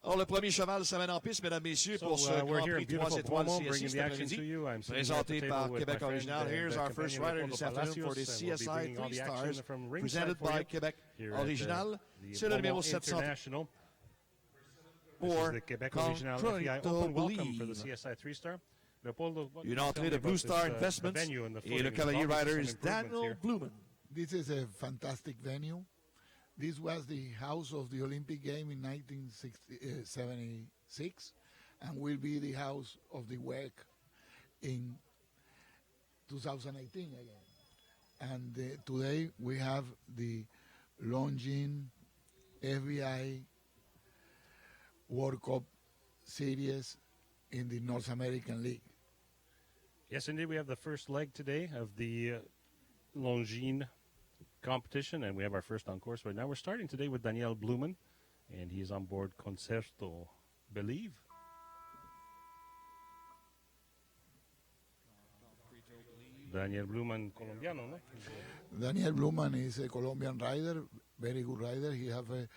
Alors, le premier cheval s'amène en piste, mesdames, messieurs, pour ce we're Grand here in Prix 3 beautiful étoiles Cuomo, CSI bringing cet the action to après-midi, you. I'm sitting here at the présenté table par with Québec my friend, Original. Here's our first Becca rider Peña this Leopoldo afternoon for the Palacios, and we'll be CSI bringing all 3 the action Stars, from ringside presented for by you Québec here at Original. the C'est le numéro Cuomo 700 International. This pour is the Quebec Original FEI Control Open. Welcome for the Believe. CSI 3-Star. Leopoldo, what Une can you tell entrée me de about Blue Star this, the Investments venue and the et le footing? cavalier There's rider obviously is some improvements Daniel here. Blumen. This is a fantastic venue. This was the house of the Olympic game in 1976 and will be the house of the WEC in 2018 again. And today we have the Longines FBI World Cup Series in the North American League. Yes, indeed. We have the first leg today of the Longines competition, and we have our first on course right now. We're starting today with Daniel Blumen, and he is on board Concerto Believe. Daniel Blumen, Colombiano, no? Daniel Blumen is a Colombian rider, very good rider. He have a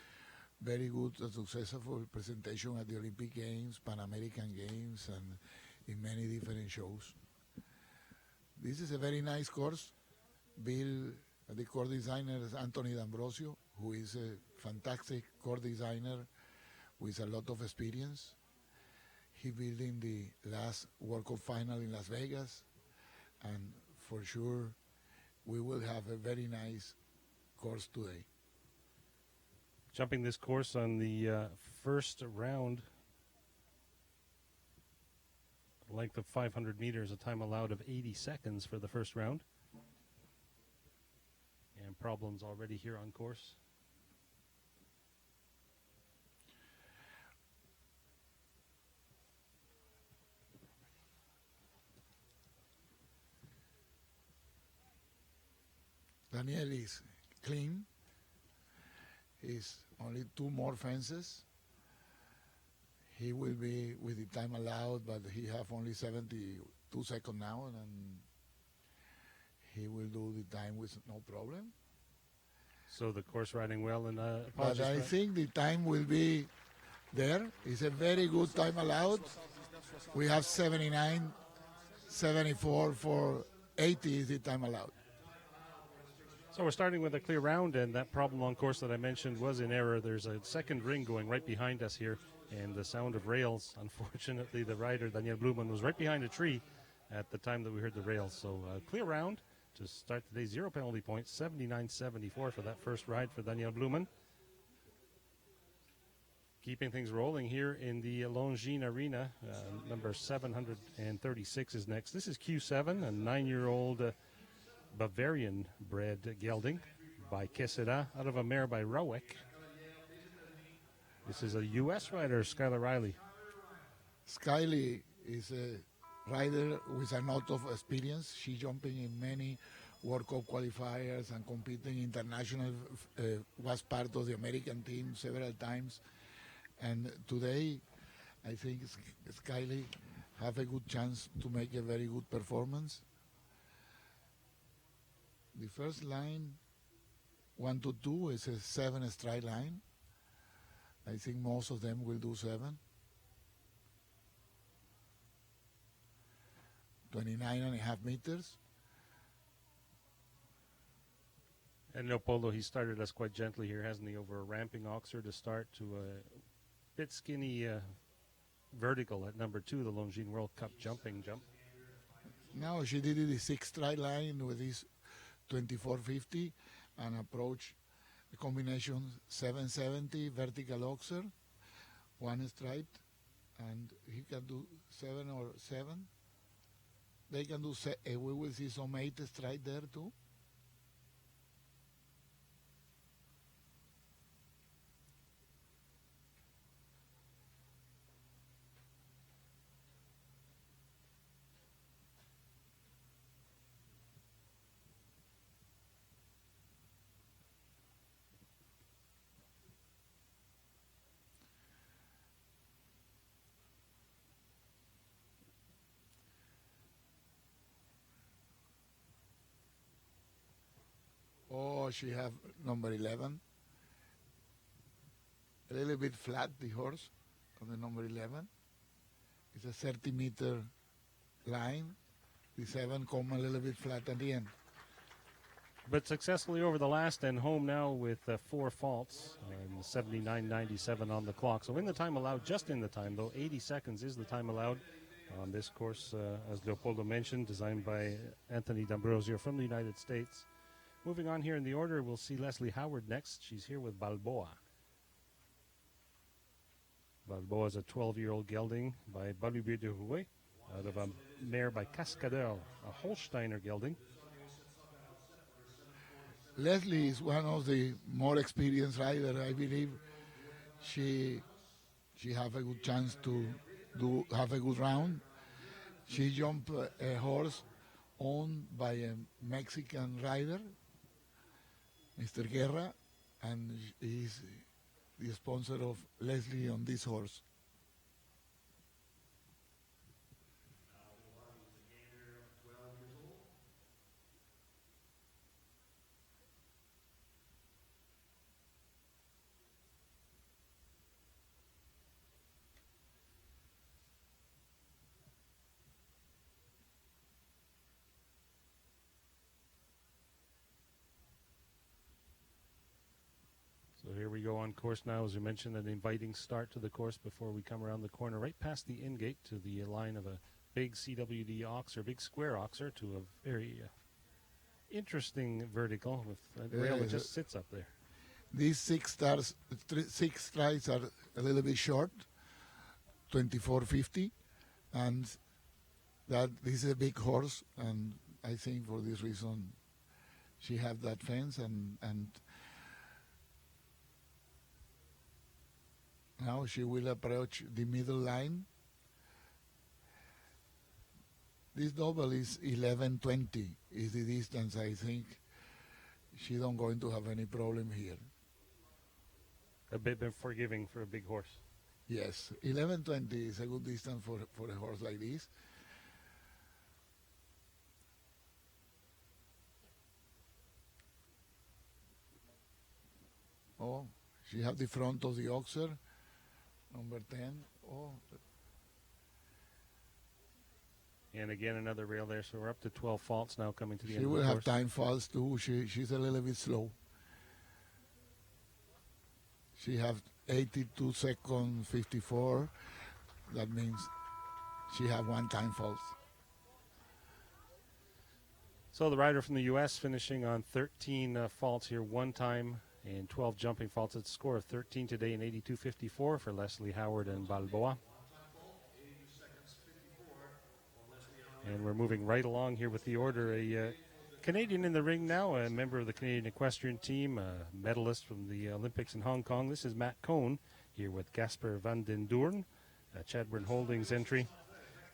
very good successful presentation at the Olympic Games, Pan American Games, and in many different shows. This is a very nice course. The course designer is Anthony D'Ambrosio, who is a fantastic course designer with a lot of experience. He built in the last World Cup final in Las Vegas, and for sure we will have a very nice course today. Jumping this course on the first round, a length of 500 meters, a time allowed of 80 seconds for the first round. And problems already here on course. Daniel is clean. He's only 2 more fences. He will be with the time allowed, but he have only 72 seconds now, and he will do the time with no problem. So the course riding well, and But I think the time will be there. It's a very good time allowed. We have 79, 74 for 80 is the time allowed. So we're starting with a clear round, and that problem on course that I mentioned was in error. There's a second ring going right behind us here, and the sound of rails. Unfortunately, the rider, Daniel Blumen, was right behind a tree at the time that we heard the rails. So clear round to start today. 0 penalty points, 79-74 for that first ride for Daniel Blumen. Keeping things rolling here in the Longines Arena. Number 736 is next. This is Q7, a 9-year-old Bavarian-bred gelding by Quesada, out of a mare by Rowick. This is a U.S. rider, Skylar Riley. Skyly is a rider with a lot of experience. She jumping in many World Cup qualifiers and competing international, was part of the American team several times. And today, I think Skyly have a good chance to make a very good performance. The first line, 1 to 2, is a 7 straight line. I think most of them will do 7. 29.5 meters. And Leopoldo, he started us quite gently here, hasn't he, over a ramping oxer to start to a bit skinny vertical at number 2, the Longines World Cup jumping jump. Now she did the 6 straight line with this 2450 and approach the combination 770 vertical oxer, 1 striped, and he can do 7 or 7. They can do, we will see some 8 straight there too. Oh, she have number 11. A little bit flat, the horse. on the number 11. It's a 30-meter line. The 7 come a little bit flat at the end. But successfully over the last and home now with 4 faults and 79.97 on the clock. So in the time allowed, just in the time though, 80 seconds is the time allowed on this course, as Leopoldo mentioned, designed by Anthony D'Ambrosio from the United States. Moving on here in the order, we'll see Leslie Howard next. She's here with Balboa. Balboa is a 12-year-old gelding by Balubir de Rouet out of a mare by Cascadeur, a Holsteiner gelding. Leslie is one of the more experienced riders. I believe she have a good chance to have a good round. She jumped a horse owned by a Mexican rider, Mr. Guerra, and he's the sponsor of Leslie on this horse. So here we go on course now. As we mentioned, an inviting start to the course before we come around the corner, right past the in gate to the line of a big CWD oxer, big square oxer, to a very interesting vertical with a rail that just sits up there. These 6 strides are a little bit short, 24.50, and that this is a big horse, and I think for this reason she have that fence, and now she will approach the middle line. This double is 11.20 is the distance. I think she don't going to have any problem here. A bit forgiving for a big horse. Yes, 11.20 is a good distance for a horse like this. Oh, she have the front of the oxer, number 10. Oh. And again, another rail there, so we're up to 12 faults now coming to the end She of will the have course. time faults too. She's a little bit slow. She have 82 seconds 54. That means she have 1 time fault. So the rider from the U.S. finishing on 13 faults here, 1 time and 12 jumping faults. It's a score of 13 today and 82.54 for Leslie Howard and Balboa. And we're moving right along here with the order. A Canadian in the ring now, a member of the Canadian equestrian team, a medalist from the Olympics in Hong Kong. This is Matt Cohn here with Gasper van den Doorn, Chadburn Holdings entry.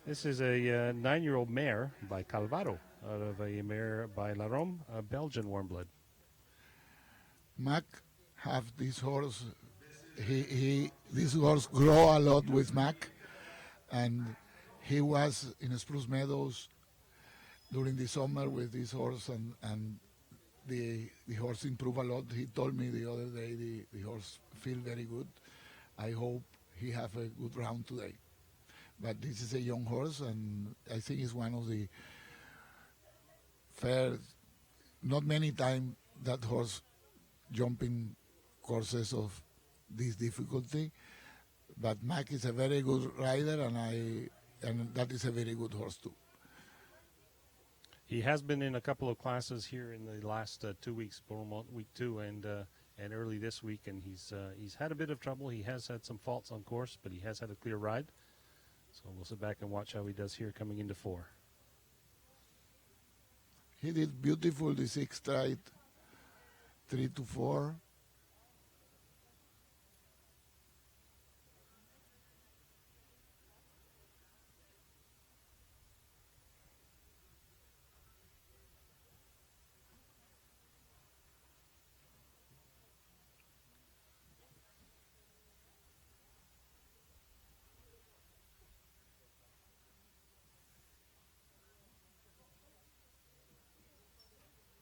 This is a 9-year-old mare by Calvaro out of a mare by La Rome, a Belgian warm blood. Mac have this horse. This horse grow a lot with Mac, and he was in Spruce Meadows during the summer with this horse, and the horse improved a lot. He told me the other day the horse feel very good. I hope he have a good round today. But this is a young horse, and I think it's one of the fair, not many times that horse jumping courses of this difficulty. But Mac is a very good rider, and that is a very good horse too. He has been in a couple of classes here in the last 2 weeks, Beaumont week 2 and early this week, and he's had a bit of trouble. He has had some faults on course, but he has had a clear ride. So we'll sit back and watch how he does here coming into 4. He did beautiful the 6th stride, 3 to 4.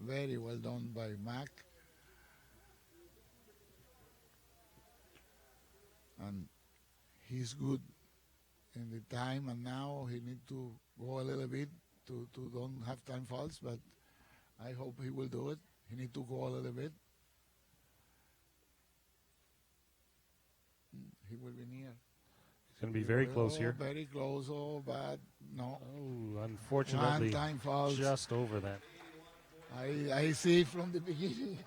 Very well done by Mac. And he's good in the time, and now he need to go a little bit to don't have time faults, but I hope he will do it. He need to go a little bit. He will be near. It's going to be very close here. Very close. Oh, bad. No. Oh, unfortunately, One-time fault. just over that. I see from the beginning.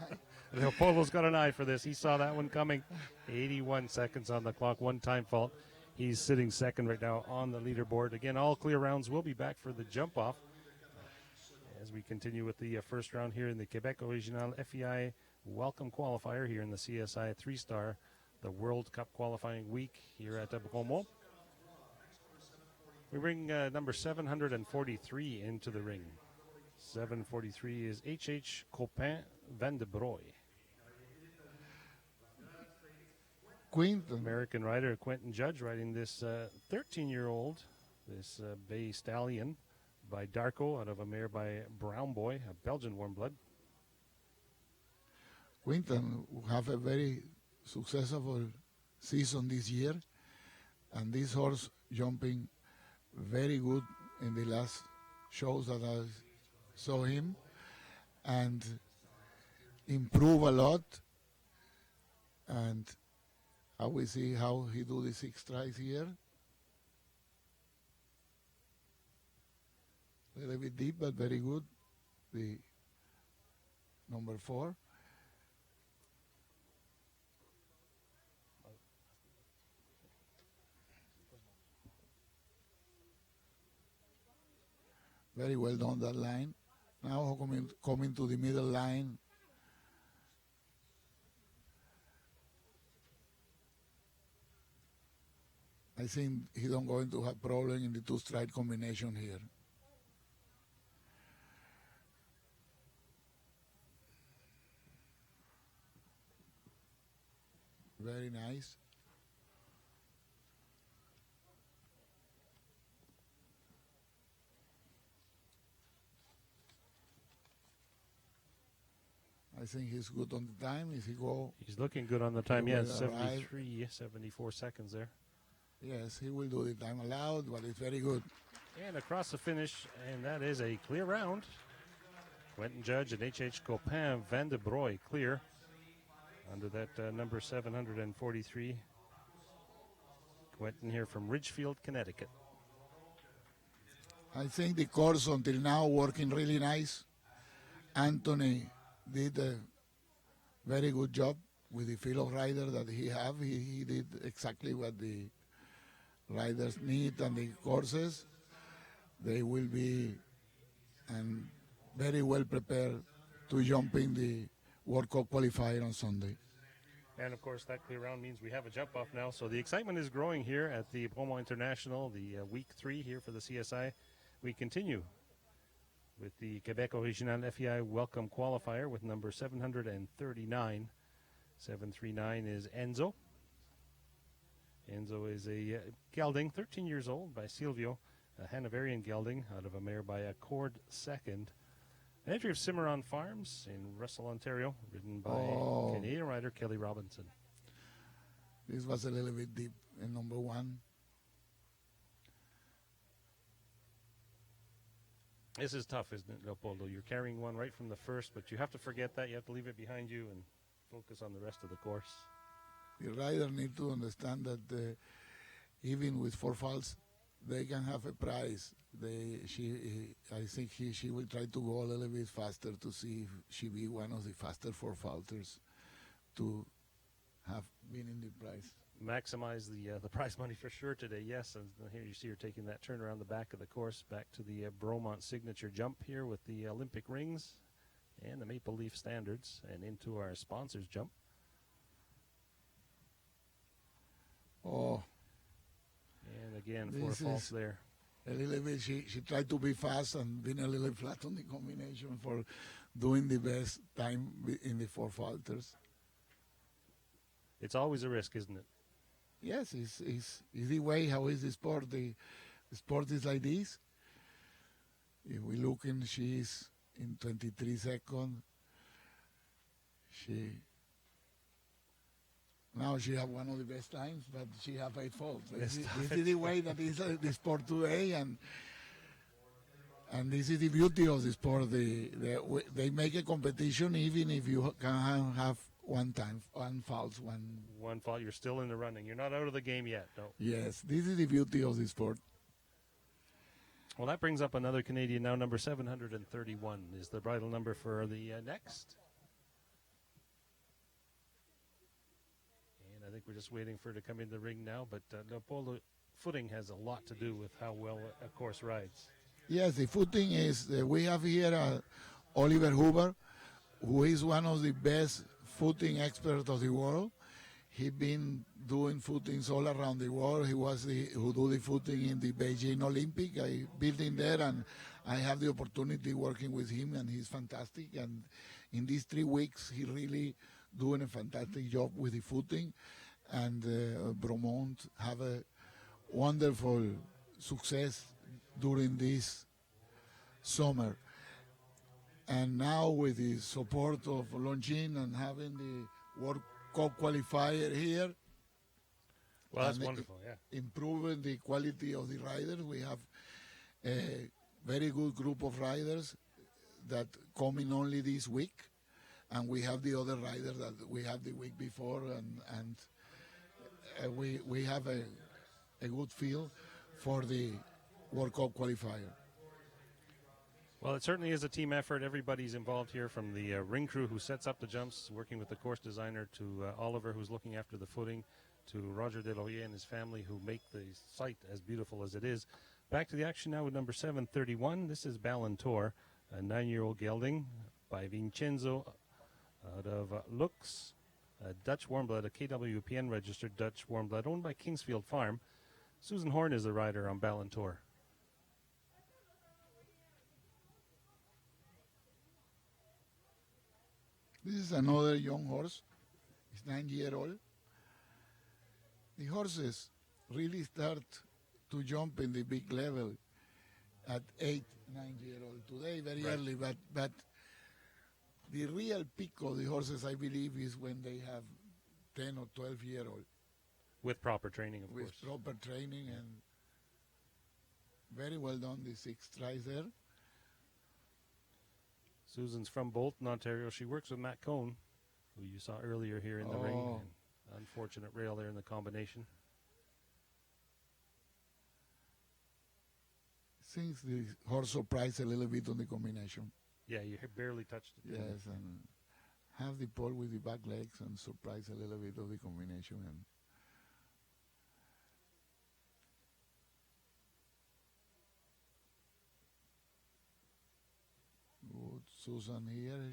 Leopoldo's got an eye for this. He saw that one coming. 81 seconds on the clock, one-time fault. He's sitting second right now on the leaderboard. Again, all clear rounds will be back for the jump-off as we continue with the first round here in the Quebec Original FEI Welcome Qualifier here in the CSI 3-Star, the World Cup qualifying week here at Bromo. We bring number 743 into the ring. 743 is H.H. Copin Van de Broy. Quinton. American rider Quentin Judge riding this 13-year-old, this Bay Stallion by Darko out of a mare by Brown Boy, a Belgian warm blood. Quinton have a very successful season this year, and this horse jumping very good in the last shows that I saw him, and improve a lot, and I will see how he do the 6 tries here. A little bit deep, but very good. The number 4. Very well done that line. Now coming to the middle line. I think he don't going to have problem in the 2-stride combination here. Very nice. I think he's good on the time. If he go, he's looking good on the time. Yes, will 73, 74 seconds there. Yes, he will do the time allowed, but it's very good. And across the finish, and that is a clear round. Quentin Judge and H.H. Copin Van de Broy clear under that number 743. Quentin here from Ridgefield, Connecticut. I think the course until now working really nice. Anthony did a very good job with the field of rider that he have. He did exactly what the riders need and the courses. They will be very well prepared to jump in the World Cup qualifier on Sunday. And of course, that clear round means we have a jump off now. So the excitement is growing here at the Bromo International, the week 3 here for the CSI. We continue with the Quebec Original FEI Welcome Qualifier with number 739. 739 is Enzo. Enzo is a gelding, 13 years old, by Silvio, a Hanoverian gelding out of a mare by Accord Second. An entry of Cimarron Farms in Russell, Ontario, ridden by Canadian rider Kelly Robinson. This was a little bit deep in number 1. This is tough, isn't it, Leopoldo? You're carrying one right from the first, but you have to forget that. You have to leave it behind you and focus on the rest of the course. The rider need to understand that even with 4 faults, they can have a prize. I think she will try to go a little bit faster to see if she be one of the faster 4 faulters to have been in the prize. Maximize the prize money for sure today, yes. And here you see her taking that turn around the back of the course, back to the Bromont signature jump here with the Olympic rings and the Maple Leaf standards, and into our sponsors jump. Oh. And again, 4 faults there. A little bit, she tried to be fast and been a little flat on the combination for doing the best time in the 4 faulters. It's always a risk, isn't it? Yes, it's the way how is the sport. The sport is like this. If we look in, she is in 23 seconds. Now she have one of the best times, but she have 8 faults. Best This is the way that is the sport today, and this is the beauty of the sport. They make a competition even if you can have one fault. One fault, you're still in the running. You're not out of the game yet, no. Yes, this is the beauty of the sport. Well, that brings up another Canadian now. Number 731 is the bridal number for the next. And I think we're just waiting for her to come in the ring now. But Leopoldo, footing has a lot to do with how well a course rides. Yes, the footing is, we have here Oliver Huber, who is one of the best footing experts of the world. He's been doing footings all around the world. He was who do the footing in the Beijing Olympic. I built in there, and I have the opportunity working with him, and he's fantastic. And in these 3 weeks, he really doing a fantastic job with the footing. And Bromont have a wonderful success during this summer. And now with the support of Longines and having the World Cup qualifier here, Well, that's and wonderful, yeah. improving the quality of the riders. We have a very good group of riders that come in only this week, and we have the other riders that we have the week before, and we have a good feel for the World Cup qualifier. Well, it certainly is a team effort. Everybody's involved here, from the ring crew who sets up the jumps, working with the course designer, to Oliver, who's looking after the footing, to Roger Deslauriers and his family, who make the site as beautiful as it is. Back to the action now with number 731. This is Ballantor, a 9-year-old gelding by Vincenzo out of Lux, a Dutch warm blood, a KWPN registered Dutch warm blood, owned by Kingsfield Farm. Susan Horn is the rider on Ballantor. This is another young horse. He's 9-year-old. The horses really start to jump in the big level at 8, 9-year-old. Today, very early, but the real peak of the horses, I believe, is when they have 10 or 12-year-old. With proper training, of With course. proper training, and very well done, the 6 tries there. Susan's from Bolton, Ontario. She works with Matt Cohn, who you saw earlier here in the ring. And unfortunate rail there in the combination. Seems the horse surprised a little bit on the combination. Yeah, you barely touched it. Yes, and have the pole with the back legs and surprise a little bit of the combination. And good Susan here,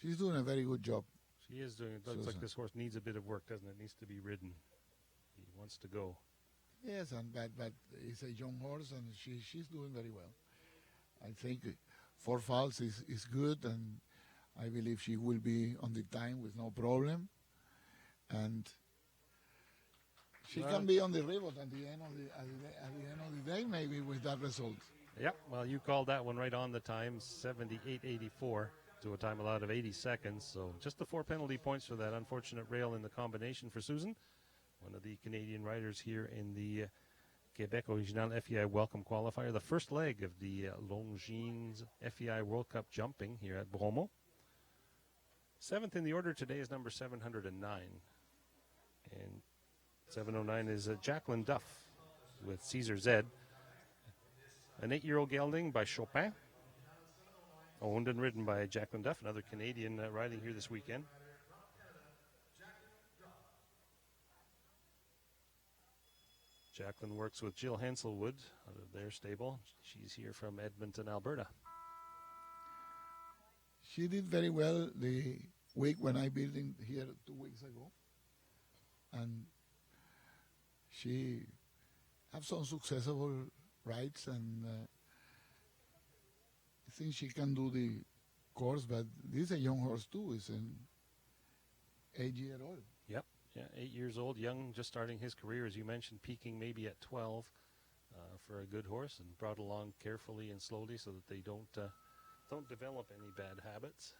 she's doing a very good job. She is doing it. Looks like this horse needs a bit of work, doesn't it? Needs to be ridden. He wants to go. Yes, and but it's a young horse, and she's doing very well. I think 4 fouls is good, and I believe she will be on the time with no problem. And she can be on the ribbon at the end of the day, maybe, with that result. Yep. Well, you called that one right on the time, 78.84 to a time allowed of 80 seconds. So just the 4 penalty points for that unfortunate rail in the combination for Susan, one of the Canadian riders here in the Quebec Original FEI Welcome Qualifier, the first leg of the Longines FEI World Cup jumping here at Bromo. 7th in the order today is number 709. And 709 is Jacqueline Duff with Caesar Zed. An 8-year-old gelding by Chopin, owned and ridden by Jacqueline Duff, another Canadian riding here this weekend. Jacqueline works with Jill Hanselwood out of their stable. She's here from Edmonton, Alberta. She did very well the week when I built in here 2 weeks ago. And she have some successful rides, and I think she can do the course, but this is a young horse too. It's an 8-year-old. Yep. Yeah, 8 years old, young, just starting his career, as you mentioned, peaking maybe at 12 for a good horse, and brought along carefully and slowly so that they don't develop any bad habits.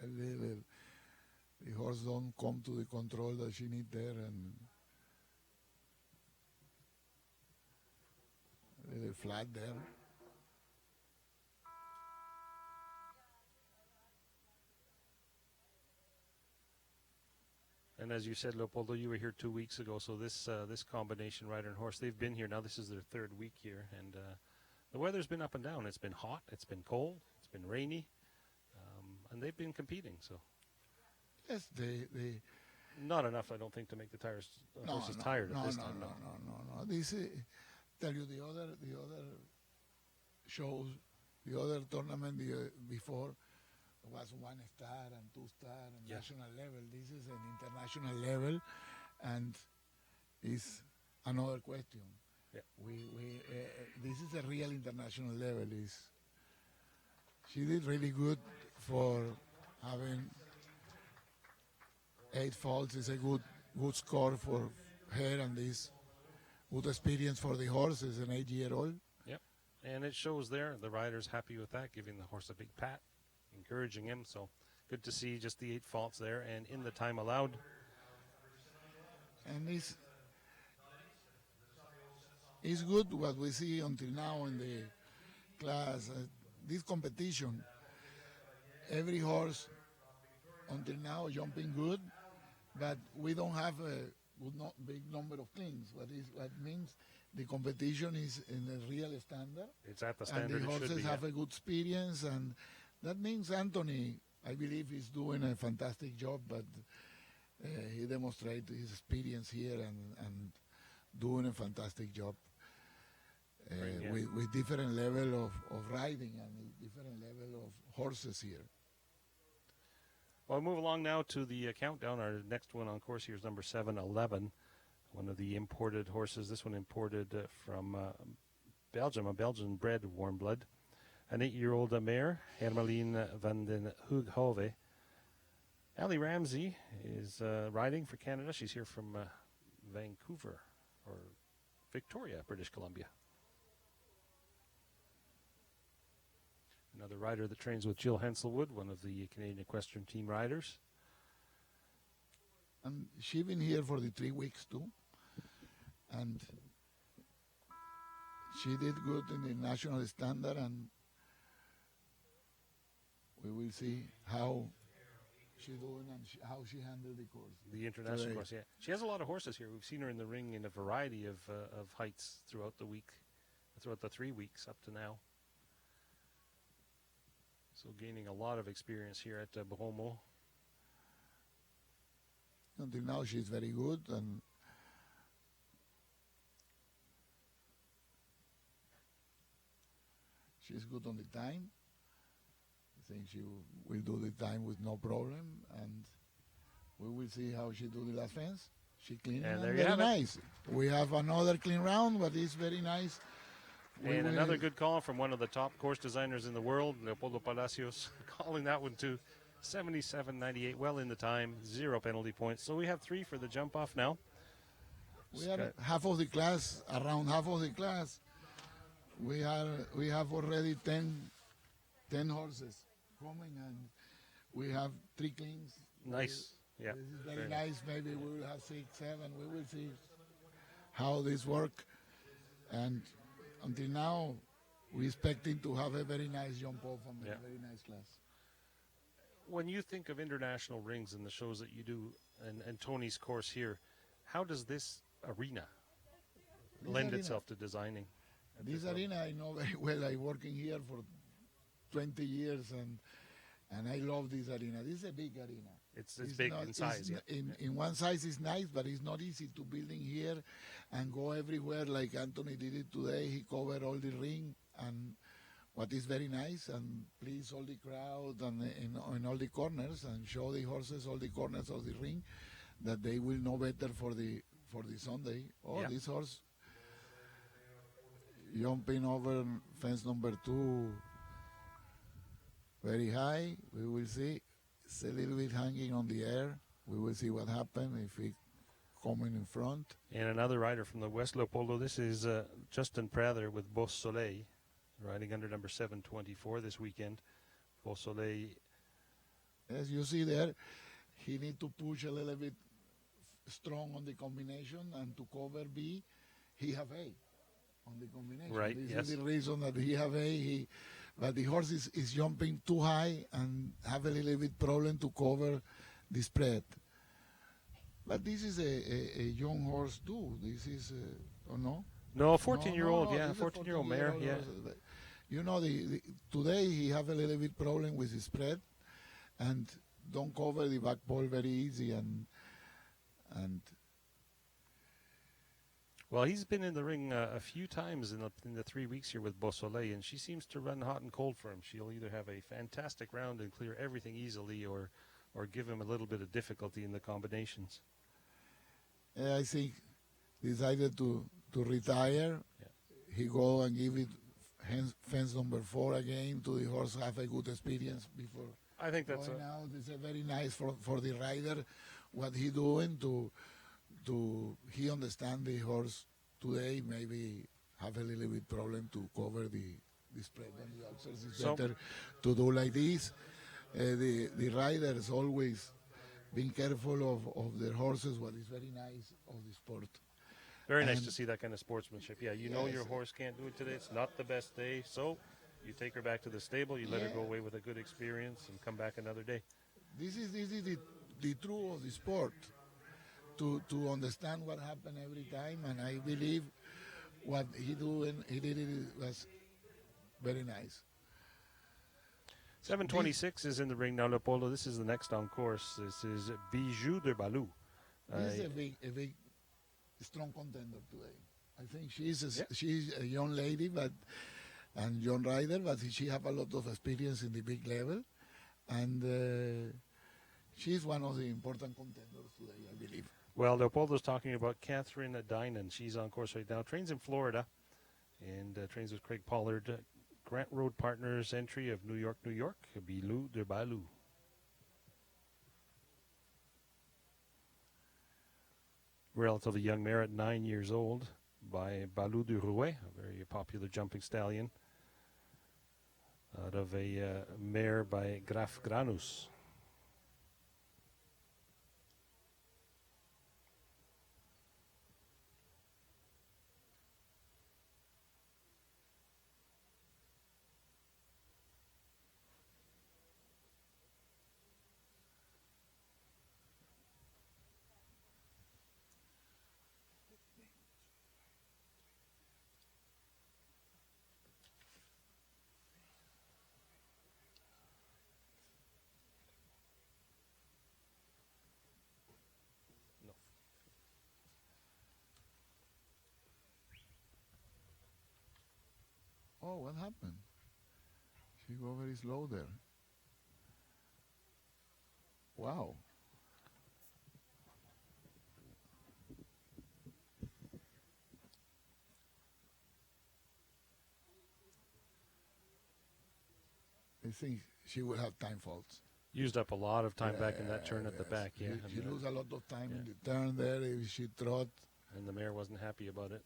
a little, the horse don't come to the control that she need there, and a little flat there. And as you said, Leopoldo, you were here 2 weeks ago, so this this combination rider and horse, they've been here now. This is their third week here, and the weather's been up and down. It's been hot, it's been cold, it's been rainy, and they've been competing. So Yes, they not enough, I don't think, to make the horses tired at this time. No. This tell you the other shows, the other tournament before was 1 star and 2 star and national level. This is an international level, and is another question. Yeah. We this is a real international level. She did really good for having 8 faults. Is a good score for her, and this good experience for the horse. Is an 8-year-old. Yep, and it shows there. The rider's happy with that, giving the horse a big pat, encouraging him. So good to see just the 8 faults there, and in the time allowed. And it's good what we see until now in the class. This competition, every horse until now jumping good, but we don't have a big number of cleans. What means the competition is in a real standard. It's at the standard and the it horses should be. have a good experience, and that means Anthony, I believe, is doing a fantastic job, but he demonstrated his experience here and doing a fantastic job with different level of riding and different level of horses here. Well, we'll move along now to the countdown. Our next one on course here is number 711, one of the imported horses. This one imported from Belgium, a Belgian-bred warm blood. An 8-year-old mare, Hermeline van den Hooghove. Ali Ramsey is riding for Canada. She's here from Vancouver, or Victoria, British Columbia. Another rider that trains with Jill Henselwood, one of the Canadian Equestrian Team riders. And she's been here for the 3 weeks too. And she did good in the national standard, and we will see how she's doing and how she handled the course. The international course, yeah. She has a lot of horses here. We've seen her in the ring in a variety of heights throughout the week, throughout the 3 weeks up to now. So gaining a lot of experience here at Bromo. Until now, she's very good, and she's good on the time. I think she will do the time with no problem, and we will see how she do the last fence. She clean And and there you very have it. nice. We have another clean round, but it's very nice. We And will- another good call from one of the top course designers in the world, Leopoldo Palacios, calling that one too. 77.98, well in the time, 0 penalty points. So we have 3 for the jump off now. We are half of the class, around half of the class. We have already 10 horses coming, and we have 3 cleans. Nice. Yeah. This is very nice. Maybe we will have 6, 7. We will see how this work. And until now, we're expecting to have a very nice jump off and a very nice class. When you think of international rings and the shows that you do, and Tony's course here, how does this arena lend itself to designing? at This level? arena, I know very well. I working here for 20 years, and I love this arena. This is a big arena. It's big in size. Yeah. In one size it's nice, but it's not easy to build in here and go everywhere like Anthony did it today. He covered all the ring, and what is very nice, and please all the crowd and in all the corners, and show the horses all the corners of the ring, that they will know better for the Sunday. Oh, Yeah. this horse jumping over fence number 2 very high. We will see. It's a little bit hanging on the air. We will see what happens if it coming in front. And another rider from the West, Leopoldo. This is Justin Prather with Beau Soleil, riding under number 724 this weekend. Beau Soleil As you see there, he need to push a little bit strong on the combination, and to cover B, he have A on the combination. Right, This yes. is the reason that he have A. But the horse is jumping too high and have a little bit problem to cover the spread. But this is a young horse too. This is, or no? No, a 14-year-old, No, yeah, this is 14-year-old mare, 14-year-old yeah. horse. You know, today he have a little bit problem with the spread, and don't cover the back ball very easy, and Well, he's been in the ring a few times in the 3 weeks here with Beausoleil, and she seems to run hot and cold for him. She'll either have a fantastic round and clear everything easily, or give him a little bit of difficulty in the combinations. I think decided to retire. Yeah. He go and give it fence number 4 again to the horse, have a good experience before I think that's going out. It's a very nice for the rider what he doing to he understand the horse today, maybe have a little bit problem to cover the spread on the outside. It's better to do like this. The riders always being careful of their horses, what is very nice of the sport. very nice and- to see that kind of sportsmanship. Yeah, you know Yes. your horse can't do it today. It's not the best day, so you take her back to the stable, you let her go away with a good experience, and come back another day. This is the truth of the sport. To understand what happened every time, and I believe what he did it was very nice. 726 is in the ring now, Leopoldo. This is the next on course. This is Bijou de Balou. This is a big, strong contender today. I think she's Yeah. she's a young lady, and young rider, but she have a lot of experience in the big level, and she's one of the important contenders today, I believe. Well, Leopoldo's talking about Catherine Dinan. She's on course right now. Trains in Florida, and trains with Craig Pollard. Grant Road Partners entry of New York, New York. Bijou de Balou. Relatively young mare at 9 years old by Balou du Rouet, a very popular jumping stallion. Out of a mare by Graf Granus. Oh, what happened? She go very slow there. Wow. I think she will have time faults. Used up a lot of time back in that turn at the back, yeah. She and, lose a lot of time in the turn there if she trot. and the mare wasn't happy about it.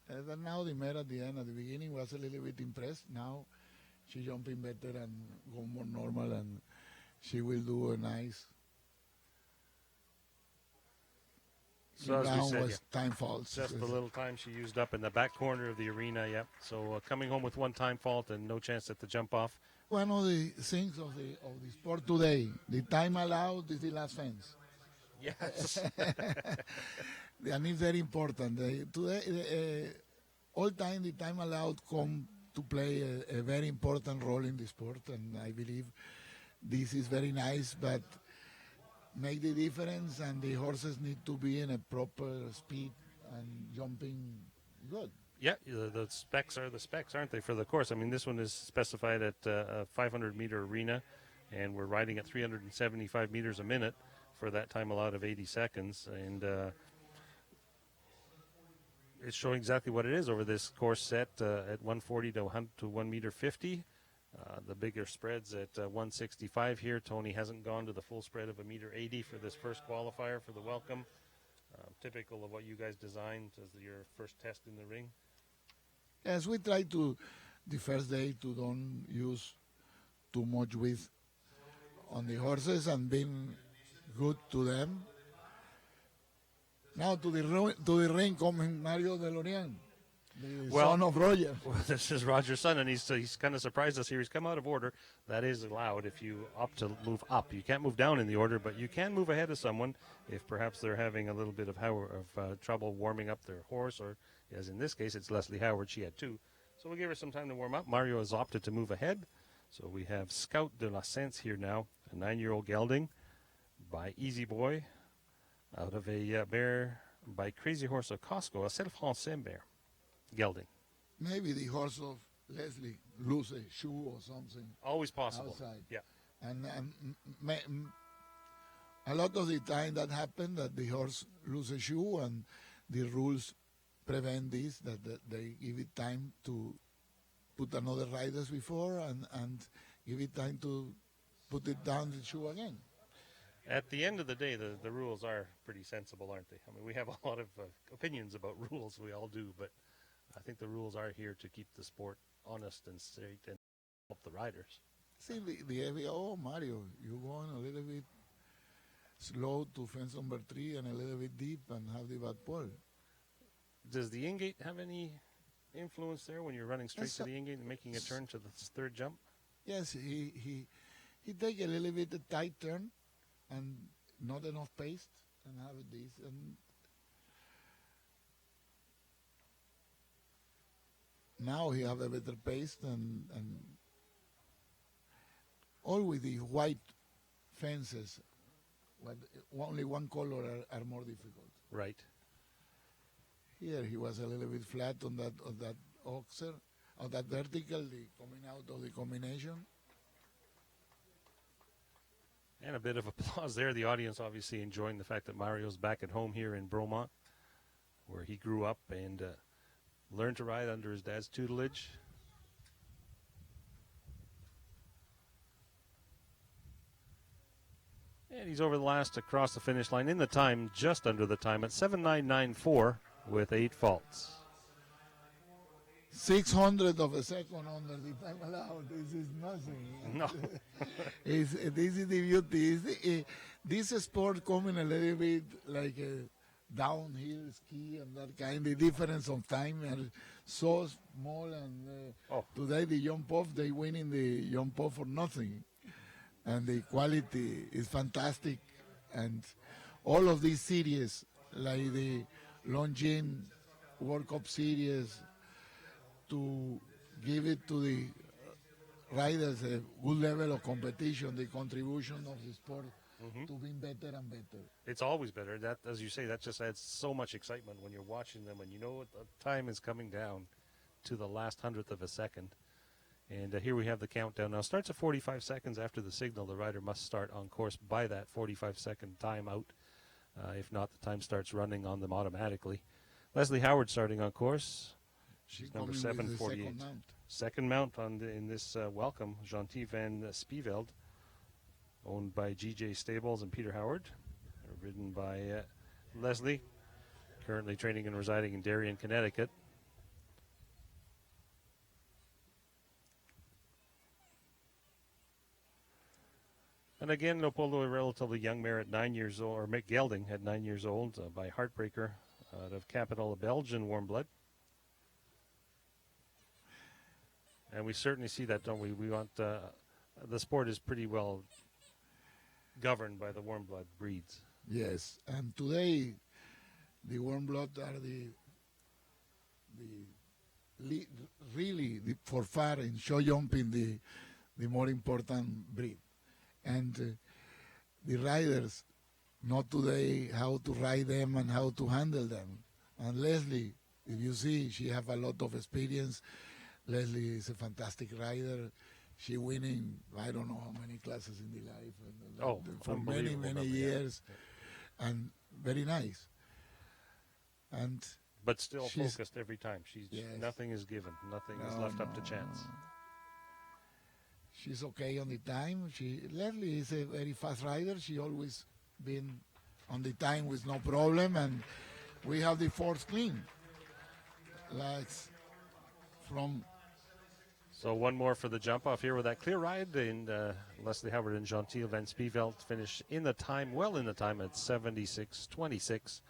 And now the mare at the beginning was a little bit impressed. Now she jumping better and go more normal, and she will do a nice. So as we Down said, was yeah, time faults. just the little time she used up in the back corner of the arena, yep. So coming home with one time fault and no chance at the jump off. One of the things of the sport today, the time allowed is the last fence. Yes. And it's very important. Today, all time, the time allowed come to play a very important role in the sport, and I believe this is very nice, but make the difference, and the horses need to be in a proper speed and jumping good. Yeah, the specs are the specs, aren't they, for the course? I mean, this one is specified at a 500-meter arena, and we're riding at 375 meters a minute for that time allowed of 80 seconds, and it's showing exactly what it is over this course set at 140 to 1 meter 50. The bigger spreads at 165 here. Tony hasn't gone to the full spread of 1 meter 80 for this first qualifier for the welcome. Typical of what you guys designed as your first test in the ring. As we try to, the first day, to don't use too much width on the horses and been good to them. Now to the ring coming Mario DeLorean, the son of Roger. Well, this is Roger's son, and he's kind of surprised us here. He's come out of order. That is allowed if you opt to move up. You can't move down in the order, but you can move ahead of someone if perhaps they're having a little bit of trouble warming up their horse, or as in this case, it's Leslie Howard. She had two. So we'll give her some time to warm up. Mario has opted to move ahead. So we have Scout de la Sense here now, a 9-year-old gelding by Easy Boy, out of a bear by Crazy Horse of Costco, a Celle Français bear gelding. Maybe the horse of Leslie lose a shoe or something. Always possible. Outside. Yeah. And a lot of the time that happens, that the horse loses a shoe, and the rules prevent this, that they give it time to put another riders before and give it time to put it down the shoe again. At the end of the day, the rules are pretty sensible, aren't they? I mean, we have a lot of opinions about rules. We all do, but I think the rules are here to keep the sport honest and straight and help the riders. See, Mario, you're going a little bit slow to fence number 3 and a little bit deep and have the bad pole. Does the in-gate have any influence there when you're running straight to the in-gate and making a turn to the third jump? Yes, he take a little bit of tight turn and not enough pace and have this. And now he have a better pace and all with the white fences, but only one color are more difficult. Right. Here he was a little bit flat on that oxer, on that vertical, the coming out of the combination. And a bit of applause there. The audience obviously enjoying the fact that Mario's back at home here in Bromont, where he grew up and learned to ride under his dad's tutelage. And he's over the last across the finish line in the time, just under the time at 7:9.94 with 8 faults. 600 of a second under the time allowed. This is nothing. No. This is the beauty. This sport coming a little bit like a downhill ski and that kind. The difference of time are so small. And today the jump off, they winning the jump off for nothing. And the quality is fantastic. And all of these series, like the Longines World Cup Series, to give it to the riders a good level of competition, the contribution of the sport to being better and better. It's always better. That, as you say, that just adds so much excitement when you're watching them and you know the time is coming down to the last 100th of a second. And here we have the countdown. Now, starts at 45 seconds after the signal. The rider must start on course by that 45-second timeout. If not, the time starts running on them automatically. Leslie Howard starting on course. She's number 748. Second mount in this welcome, Gentil van Spieveld, owned by GJ Stables and Peter Howard, ridden by Leslie, currently training and residing in Darien, Connecticut. And again, Leopoldo, a relatively young mare at 9 years old, or Mick Gelding at 9 years old, by Heartbreaker out of Capital, a Belgian warm blood. And we certainly see that, don't we? We want the sport is pretty well governed by the warm blood breeds. Yes, and today the warm blood are really for far in show jumping the more important breed, and the riders know today how to ride them and how to handle them. And Leslie, if you see, she have a lot of experience. Leslie is a fantastic rider. She winning, I don't know how many classes in the life. For many years. Yeah. And very nice. But still focused every time. Nothing is given. Nothing is left up to chance. She's okay on the time. Leslie is a very fast rider. She always been on the time with no problem. And we have the force clean. Like from So one more for the jump off here with that clear ride. And Leslie Howard and Jean-Thiel Van Spieveld finish in the time, well in the time at 76.26.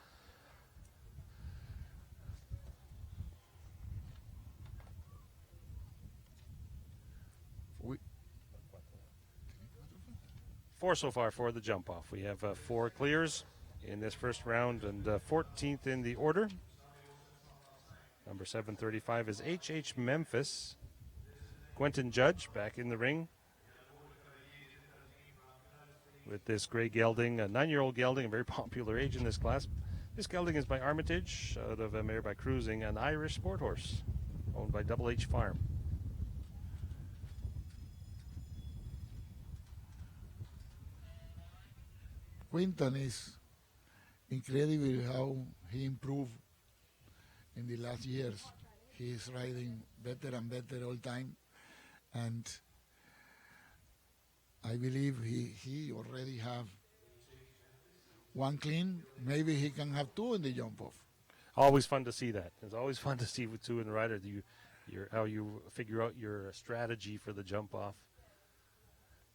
Four so far for the jump off. We have 4 clears in this first round and 14th in the order. Number 735 is H.H. Memphis. Quentin Judge back in the ring with this gray gelding, a 9-year-old gelding, a very popular age in this class. This gelding is by Armitage, out of a mare by Cruising, an Irish sport horse owned by Double H Farm. Quinton is incredible how he improved in the last years. He is riding better and better all time, and I believe he already have 1 clean. Maybe he can have 2 in the jump off. Always fun to see that. It's always fun to see with 2 in the rider. How you figure out your strategy for the jump off.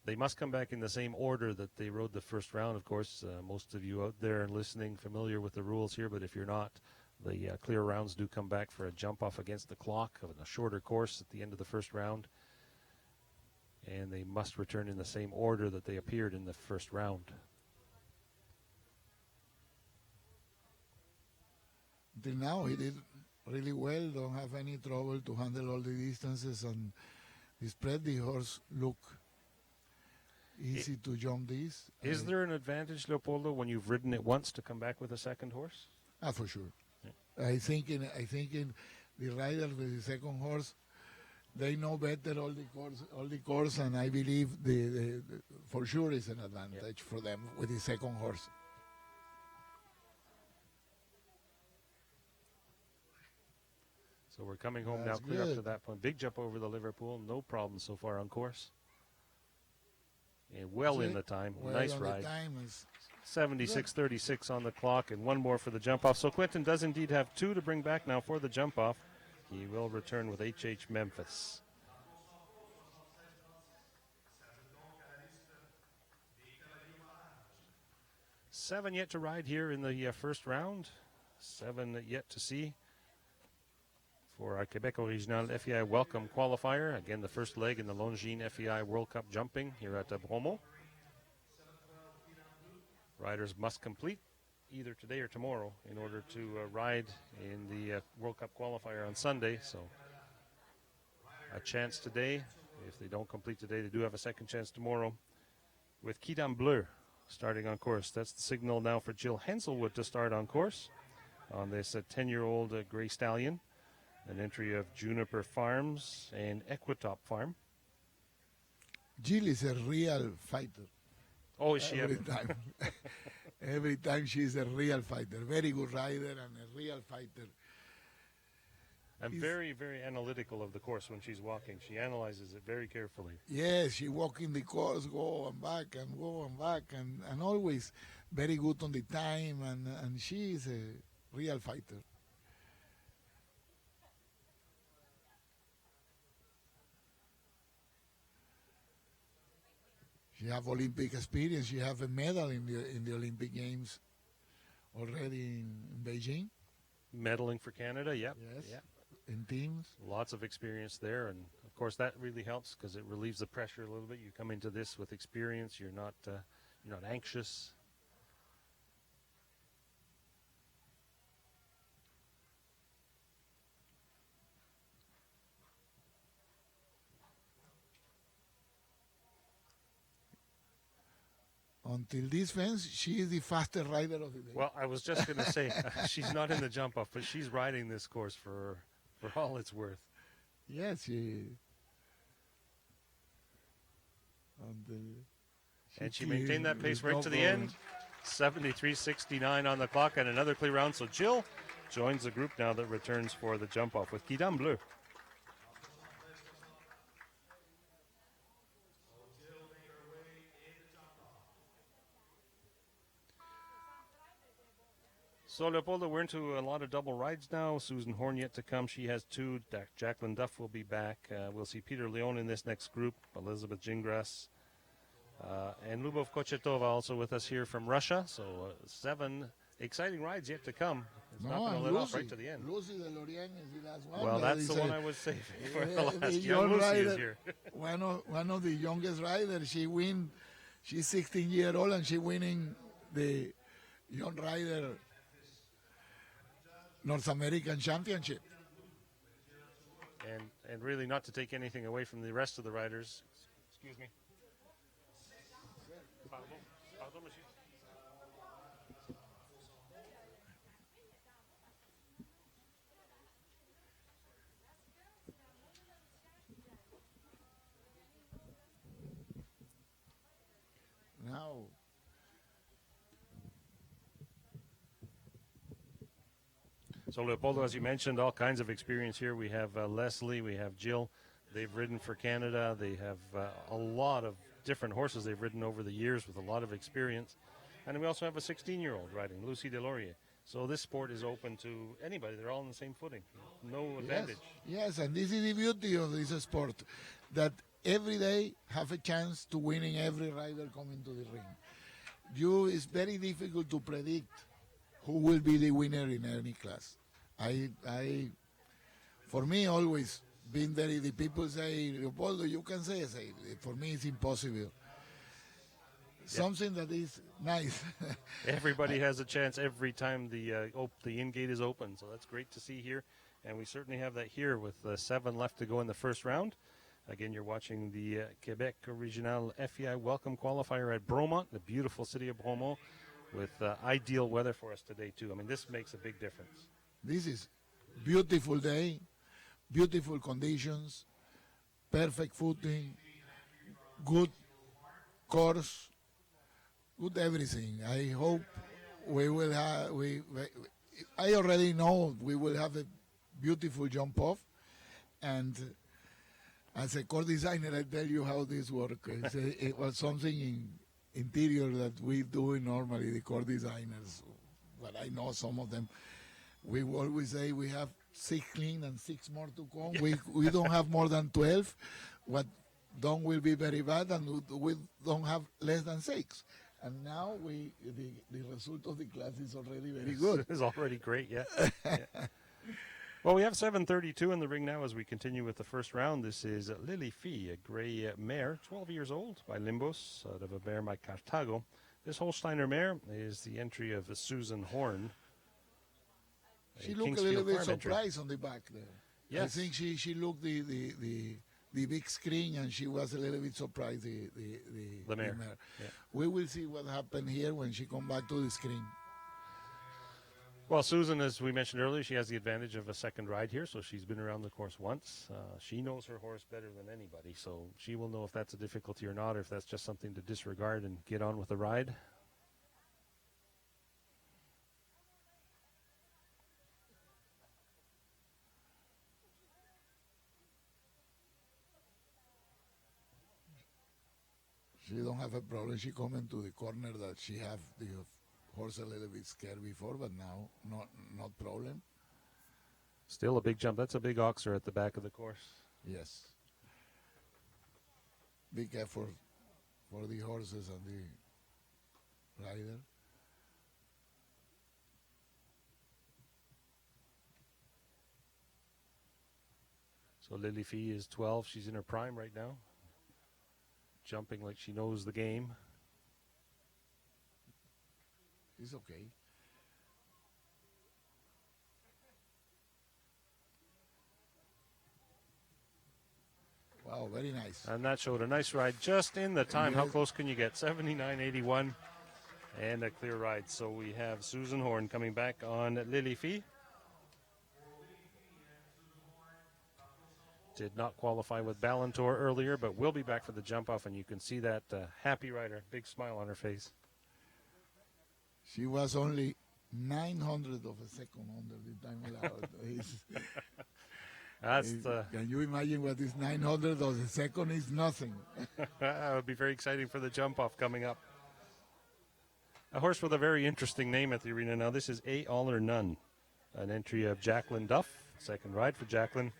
They must come back in the same order that they rode the first round, of course. Most of you out there listening familiar with the rules here, but if you're not, the clear rounds do come back for a jump off against the clock of a shorter course at the end of the first round. And they must return in the same order that they appeared in the first round. Until now, he did really well. Don't have any trouble to handle all the distances, and the spread the horse look easy to jump this. Is there an advantage, Leopoldo, when you've ridden it once to come back with a second horse? For sure. Yeah. I think in the riders with the second horse, they know better all the course, and I believe the for sure is an advantage for them with the second horse. So we're coming home now, clear up to that point. Big jump over the Liverpool, no problem so far on course. And well in the time, nice ride. 76.36 on the clock, and 1 more for the jump off. So Quentin does indeed have 2 to bring back now for the jump off. He will return with H.H. Memphis. Seven yet to ride here in the first round. 7 yet to see for our Quebec Original FEI Welcome Qualifier. Again, the first leg in the Longines FEI World Cup jumping here at Bromo. Riders must complete either today or tomorrow in order to ride in the World Cup Qualifier on Sunday. So a chance today. If they don't complete today, they do have a second chance tomorrow with Quidam Bleu starting on course. That's the signal now for Jill Henselwood to start on course on this 10-year-old Gray Stallion. An entry of Juniper Farms and Equitop Farm. Jill is a real fighter. Oh, is she every time? Every time she's a real fighter. Very good rider and a real fighter. And very, very analytical of the course when she's walking. She analyzes it very carefully. Yes, she walking the course, go and back and go and back, and always very good on the time, and she is a real fighter. She have Olympic experience. She have a medal in the Olympic Games already in Beijing. Medaling for Canada, yep. Yes. Yep. In teams. Lots of experience there, and of course that really helps because it relieves the pressure a little bit. You come into this with experience. You're not anxious. Until this fence, she is the fastest rider of the day. Well, I was just going to say, she's not in the jump off, but she's riding this course for all it's worth. Yes, she maintained that pace right to the end. 73.69 on the clock and another clear round. So Jill joins the group now that returns for the jump off with Quidam Bleu. So, Leopoldo, we're into a lot of double rides now. Susan Horn yet to come. She has two. Jacqueline Duff will be back. We'll see Peter Leon in this next group. Elizabeth Gingras. And Lubov Kochetova also with us here from Russia. So, 7 exciting rides yet to come. It's not going to let off right to the end. Lucy Delorien is the last one. Well, that's the one I was saving for the last. Young Lucy is here. one of the youngest riders. She's 16-year-old and she winning the Young Rider North American Championship. And really not to take anything away from the rest of the riders. Excuse me. Now, so Leopoldo, as you mentioned, all kinds of experience here. We have Leslie, we have Jill. They've ridden for Canada. They have a lot of different horses they've ridden over the years with a lot of experience. And we also have a 16-year-old riding, Lucy Delorier. So this sport is open to anybody. They're all on the same footing. No advantage. Yes, and this is the beauty of this sport, that every day have a chance to winning every rider coming to the ring. It's very difficult to predict who will be the winner in any class. For me, always been the people say, Leopoldo, you can say, for me it's impossible. Something that is nice. Everybody has a chance every time the in-gate is open, so that's great to see here. And we certainly have that here with 7 left to go in the first round. Again, you're watching the Quebec Original FEI Welcome Qualifier at Bromont, the beautiful city of Bromont, with ideal weather for us today, too. I mean, this makes a big difference. This is beautiful day, beautiful conditions, perfect footing, good course, good everything. I hope we will have, I already know we will have a beautiful jump off, and as a core designer, I tell you how this works. It was something in interior that we do normally, the core designers, but I know some of them. We always say we have 6 clean and 6 more to come. We don't have more than 12. What done will be very bad, and we don't have less than 6. And now the result of the class is already very good. It's already great, yeah. Yeah. Well, we have 7:32 in the ring now as we continue with the first round. This is Lily Fee, a gray mare, 12 years old, by Limbos, out of a mare by Cartago. This Holsteiner mare is the entry of Susan Horn. She looked a little bit surprised on the back there. Yes. I think she looked the big screen and she was a little bit surprised, the mare. Yeah. We will see what happened here when she come back to the screen. Well, Susan, as we mentioned earlier, she has the advantage of a second ride here, so she's been around the course once. She knows her horse better than anybody, so she will know if that's a difficulty or not, or if that's just something to disregard and get on with the ride. She don't have a problem. She come into the corner that she have the horse a little bit scared before, but now not problem. Still a big jump. That's a big oxer at the back of the course. Yes. Big effort for the horses and the rider. So Lily Fee is 12. She's in her prime right now. Jumping like she knows the game. It's okay. Wow, very nice. And that showed a nice ride just in the time. How close can you get? 79.81 and a clear ride. So we have Susan Horn coming back on Lily Fee. Did not qualify with Ballantor earlier, but will be back for the jump off, and you can see that happy rider, big smile on her face. She was only 900 of a second under the time allowed. Can you imagine what is 900 of a second is? Nothing. That would be very exciting for the jump off coming up. A horse with a very interesting name at the arena now. This is A All or None, an entry of Jacqueline Duff, second ride for Jacqueline.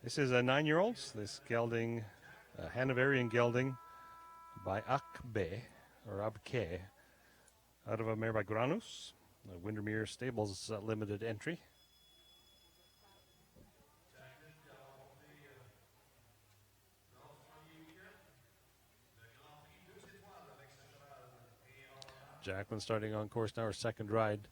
This is a 9-year-old. This gelding, Hanoverian gelding by Akbe, or Abke, out of a mare by Granus, a Windermere Stables limited entry. Jacqueline starting on course now, her second ride.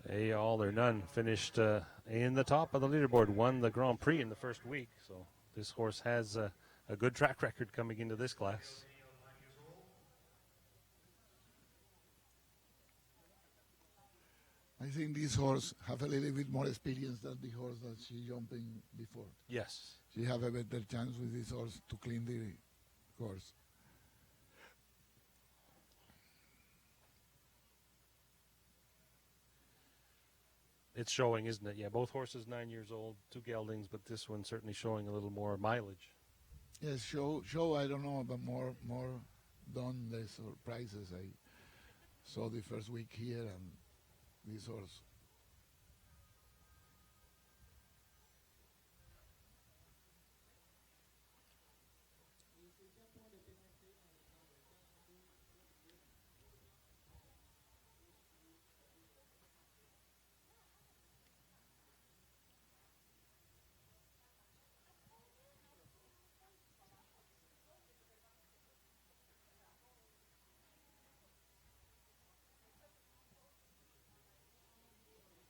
A All or None finished in the top of the leaderboard, won the Grand Prix in the first week. So this horse has a good track record coming into this class. I think this horse have a little bit more experience than the horse that she jumping before. Yes. She have a better chance with this horse to clean the course. It's showing, isn't it? Yeah, both horses 9 years old, two geldings, but this one certainly showing a little more mileage. Yes, show. I don't know, but more done the surprises. I saw the first week here, and this horse.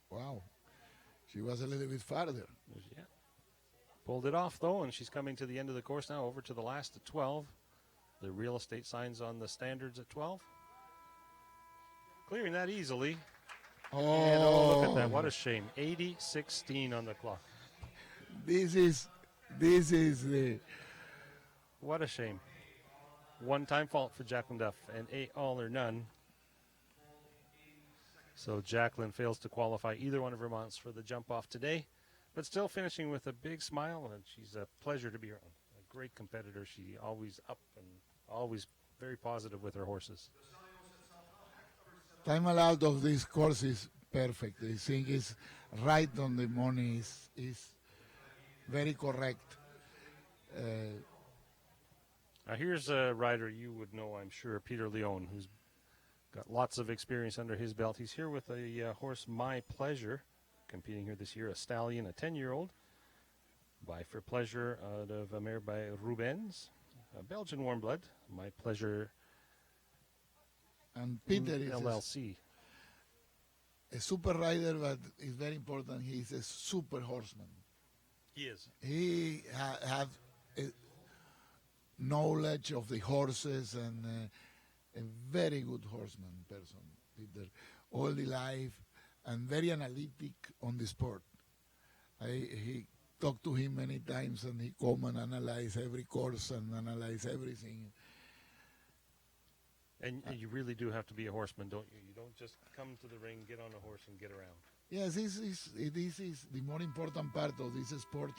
Wow, she was a little bit farther. Yeah. Pulled it off, though, and she's coming to the end of the course now, over to the last at 12. The real estate signs on the standards at 12. Clearing that easily. Oh, And look at that. What a shame. 80-16 on the clock. This is the. What a shame. One-time fault for Jacqueline Duff, and A All or None. So Jacqueline fails to qualify either one of her mounts for the jump off today, but still finishing with a big smile, and she's a pleasure to be around. A great competitor. She always up and always very positive with her horses. Time allowed of this course is perfect. I think it's right on the money. Is very correct. Now here's a rider you would know, I'm sure, Peter Leone, who's got lots of experience under his belt. He's here with a horse, My Pleasure, competing here this year, a stallion, a 10-year-old, by For Pleasure out of a mare by Rubens, a Belgian warm blood, My Pleasure And Peter is LLC. a super rider, but it's very important. He's a super horseman. He is. He have a knowledge of the horses and a very good horseman person, Peter, all the life, and very analytic on the sport. He talked to him many times, and he come and analyze every course and analyze everything. And you really do have to be a horseman, don't you? You don't just come to the ring, get on a horse, and get around. Yes, this is the more important part of this sport.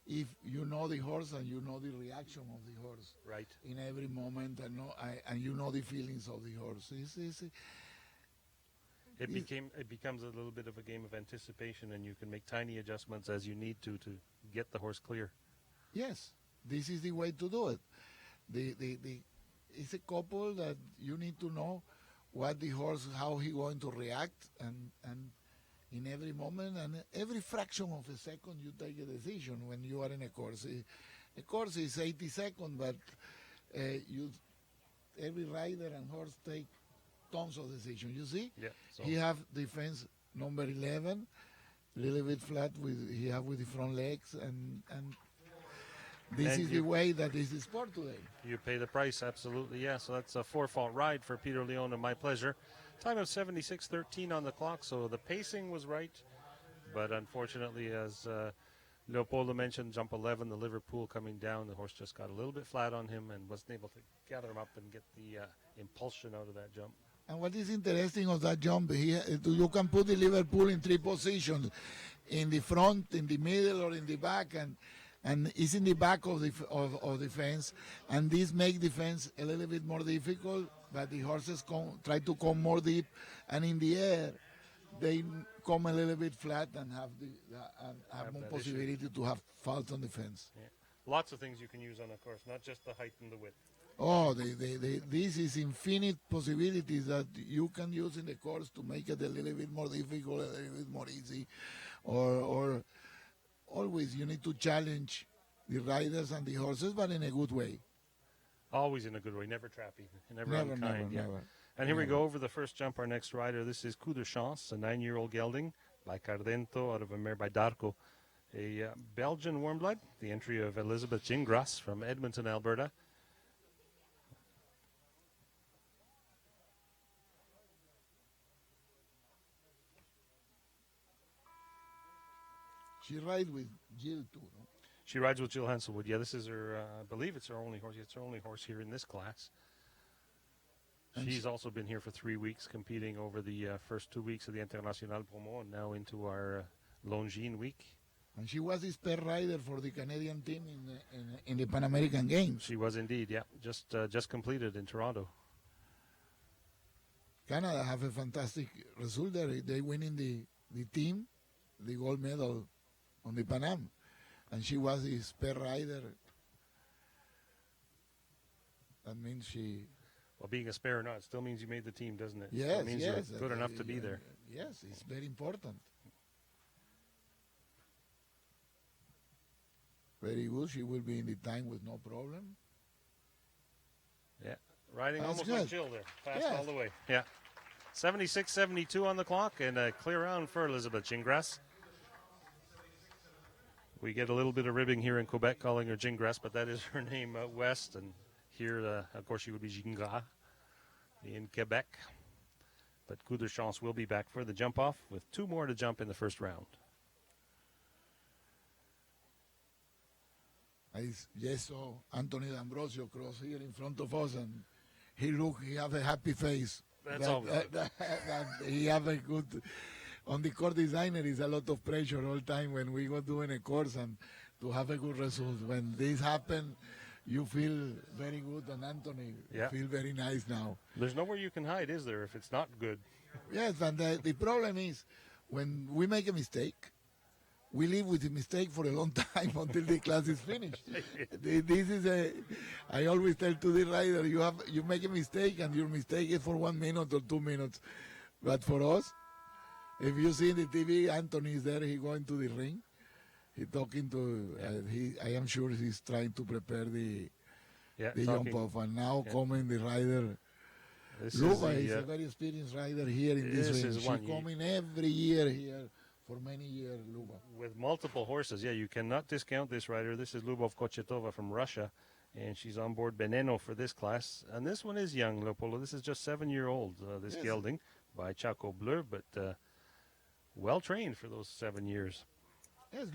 If you know the horse and you know the reaction of the horse, Right. in every moment, and you know the feelings of the horse. It becomes a little bit of a game of anticipation, and you can make tiny adjustments as you need to get the horse clear. Yes, this is the way to do it. It's a couple that you need to know what the horse, how he going to react, and in every moment and every fraction of a second you take a decision when you are in a course. A course is 80 seconds, but every rider and horse take tons of decisions. You see? Yeah. So He have defense number 11, little bit flat with the front legs, and this And is the way that is the sport today. you pay the price, absolutely, yeah. So that's a 4-fault ride for Peter Leone and My Pleasure. Time of 76:13 on the clock, so the pacing was right. But unfortunately, as Leopoldo mentioned, jump 11, the Liverpool coming down, the horse just got a little bit flat on him and wasn't able to gather him up and get the impulsion out of that jump. And what is interesting of that jump, you can put the Liverpool in three positions, in the front, in the middle, or in the back, and and it's in the back of the fence, and this make the fence a little bit more difficult. But the horses try to come more deep, and in the air, they come a little bit flat and have more possibility to have faults on the fence. Yeah. Lots of things you can use on a course, not just the height and the width. Oh, this is infinite possibilities that you can use in the course to make it a little bit more difficult, a little bit more easy, or always you need to challenge the riders and the horses, but in a good way. Always in a good way, never trappy, never unkind. Never. And here we go over the first jump. Our next rider, this is Coup de Chance, a 9-year-old gelding by Cardento out of a mare by Darko, a Belgian warm blood. The entry of Elizabeth Gingras from Edmonton, Alberta. She rides with Jill too, no? She rides with Jill Hanselwood. Yeah, this is her, I believe it's her only horse. It's her only horse here in this class. And She's also been here for 3 weeks, competing over the first 2 weeks of the International Promo, and now into our Longines week. And she was the spare rider for the Canadian team in the Pan American Games. She was indeed, yeah. Just completed in Toronto. Canada have a fantastic result there. They winning the team, the gold medal on the Pan Am. And she was the spare rider. That means she... Well, being a spare or not, it still means you made the team, doesn't it? Yes, it means yes. you're good enough to be there. Yes, it's very important. Very good. She will be in the time with no problem. Yeah, riding That's almost good. like Jill there. Fast Yes. all the way. Yeah. 76-72 on the clock, and a clear round for Elizabeth Gingras. We get a little bit of ribbing here in Quebec calling her Gingras, but that is her name west, and here, of course, she would be Gingras in Quebec. But Coup de Chance will be back for the jump-off with 2 more to jump in the first round. I just saw Anthony D'Ambrosio cross here in front of us, and he have a happy face. That's always good. That he have a good... On the course designer is a lot of pressure all time when we go doing a course and to have a good result. When this happen, you feel very good, and Anthony feel very nice now. There's nowhere you can hide, is there, if it's not good? Yes, and the problem is when we make a mistake, we live with the mistake for a long time until the class is finished. This is I always tell to the rider, you make a mistake and your mistake is for 1 minute or 2 minutes. But for us, if you see in the TV, Anthony is there, he going to the ring. He talking to, I am sure he's trying to prepare the jump off. And now coming the rider, Luba is a very experienced rider here in this ring. She's coming every year here for many years, Luba. With multiple horses, you cannot discount this rider. This is Lubov Kochetova from Russia, and she's on board Beneno for this class. And this one is young, Leopoldo. This is just 7-year-old, this gelding by Chaco Bleu, but well trained for those 7 years. Yes,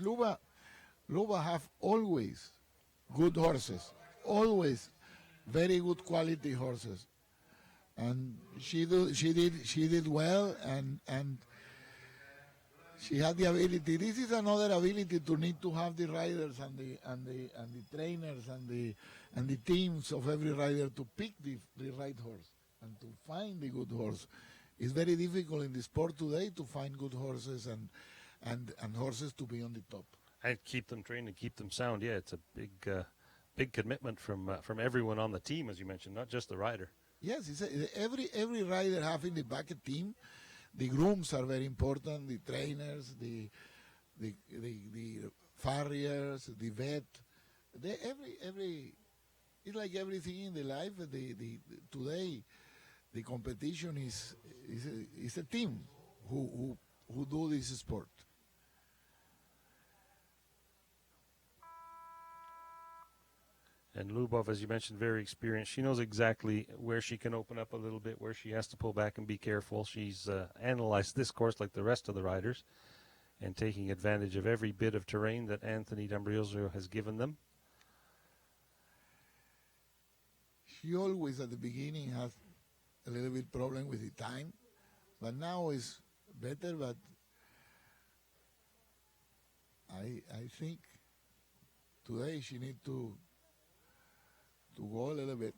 Luba have always good horses, always very good quality horses, and she did well, and she had the ability. This is another ability to need to have the riders and the trainers and the teams of every rider to pick the right horse and to find the good horse. It's very difficult in the sport today to find good horses and horses to be on the top. And keep them trained and keep them sound. Yeah, it's a big commitment from everyone on the team, as you mentioned, not just the rider. Yes, every rider have in the back a team. The grooms are very important. The trainers, the farriers, the vet. Every it's like everything in the life. Today, the competition is a team who do this sport. And Lubov, as you mentioned, very experienced. She knows exactly where she can open up a little bit, where she has to pull back and be careful. She's analyzed this course like the rest of the riders and taking advantage of every bit of terrain that Anthony D'Ambrosio has given them. She always at the beginning has a little bit problem with the time, but now is better. But I think today she need to go a little bit.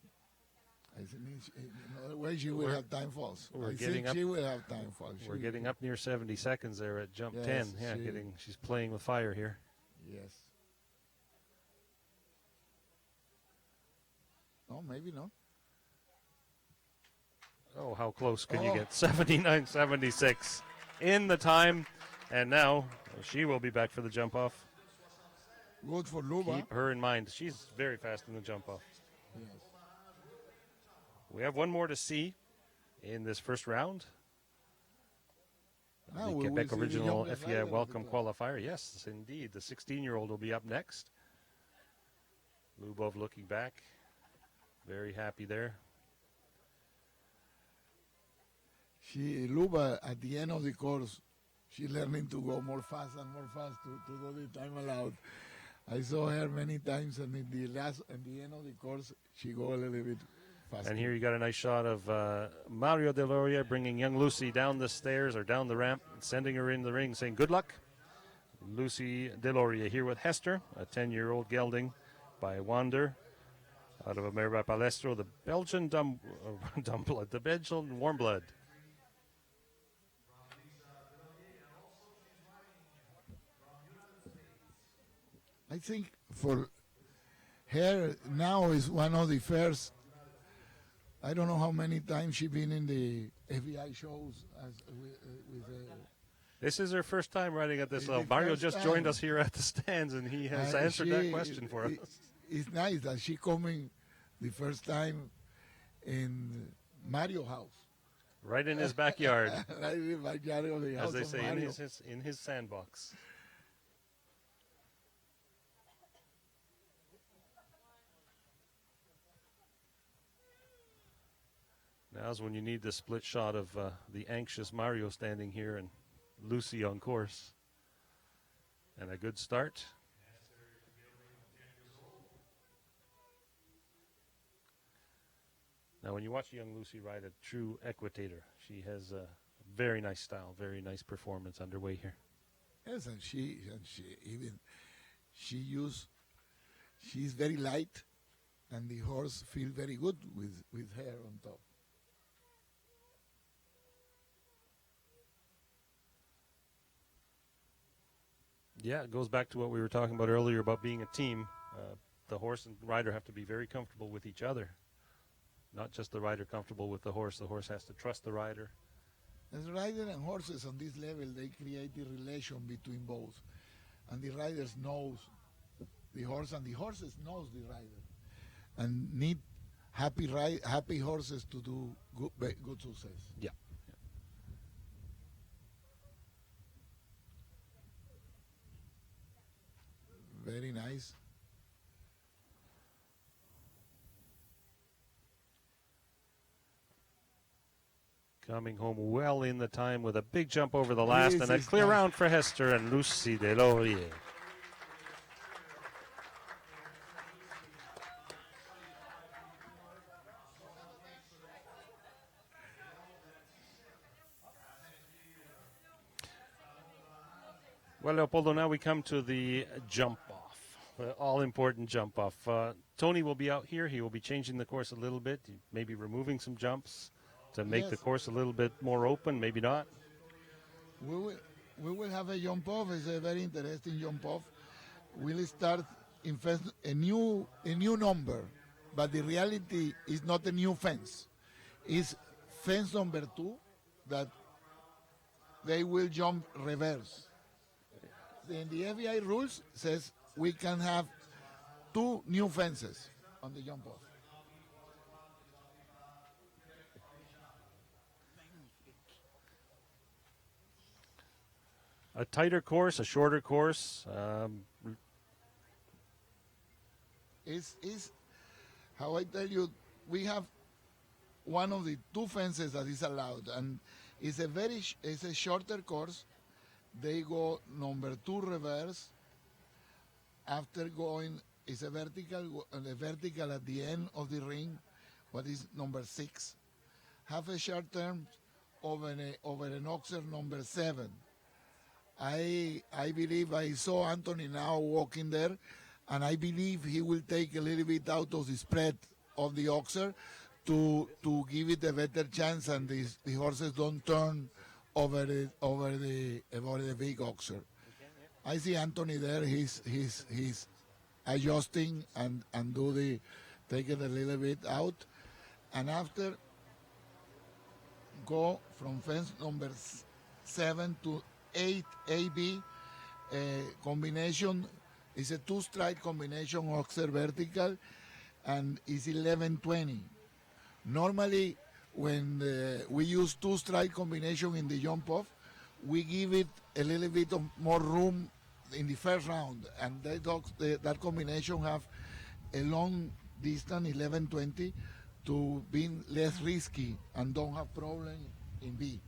I think otherwise she will have time falls. I think she will have time falls. We're getting up near 70 seconds there at jump 10. Yeah, she's playing with fire here. Yes. No, maybe not. Oh, how close can you get? 79.76 in the time. And now she will be back for the jump off. Good for Luba. Keep her in mind. She's very fast in the jump off. Yes. We have one more to see in this first round. Now the we will Quebec see the Original youngest FIA rider Welcome of the Qualifier. Yes, indeed. The 16-year-old will be up next. Lubov looking back. Very happy there. Luba, at the end of the course, she's learning to go more fast and more fast to do the time allowed. I saw her many times, and at the end of the course, she go a little bit faster. And here you got a nice shot of Mario Deloria bringing young Lucy down the stairs or down the ramp, sending her in the ring, saying good luck. Lucy Deloria here with Hester, a 10-year-old gelding by Wander out of America Palestro, the Belgian Dumbblood, the Belgian Warm Blood. I think for her now is one of the first. I don't know how many times she's been in the FBI shows with This is her first time riding at this It's level. the Mario first just time. joined us here at the stands, and he has answered that question for us. It's nice that she coming the first time in Mario house. Right in his backyard, Right in the backyard of the house as they of say, Mario. in his sandbox. Now's when you need the split shot of the anxious Mario standing here and Lucy on course. And a good start. Now, when you watch young Lucy ride a true equitator, she has a very nice style, very nice performance underway here. Yes, and she's very light, and the horse feel very good with her on top. Yeah, it goes back to what we were talking about earlier about being a team. The horse and rider have to be very comfortable with each other. Not just the rider comfortable with the horse has to trust the rider. As rider and horses on this level, they create the relation between both. And the riders knows the horse, and the horses knows the rider. And need happy horses to do good success. Yeah. Very nice. Coming home well in the time with a big jump over the last This and a is clear nice. round for Hester and Lucy Deloria. Well, Leopoldo, now we come to the jump off, the all-important jump off. Tony will be out here. He will be changing the course a little bit, maybe removing some jumps to make the course a little bit more open, maybe not. We will have a jump off. It's a very interesting jump off. We'll start in a new number, but the reality is not a new fence. It's fence number 2 that they will jump reverse. In the FBI rules says we can have 2 new fences on the jump off. A tighter course, a shorter course. Is how I tell you, we have one of the 2 fences that is allowed, and it's a shorter course. They go number 2 reverse. After going, it's a vertical at the end of the ring, what is number 6. Have a short term over an oxer number 7. I believe I saw Anthony now walking there, and I believe he will take a little bit out of the spread of the Oxer to give it a better chance, and the horses don't turn over the big Oxer. I see Anthony there. He's adjusting and take it a little bit out, and after go from fence number 7 to 8 AB combination. Is a 2-stride combination Oxer vertical, and is 11:20. Normally, when we use 2-stride combination in the jump off, we give it a little bit of more room in the first round, and that combination have a long distance, 11:20, to being less risky and don't have problem in B.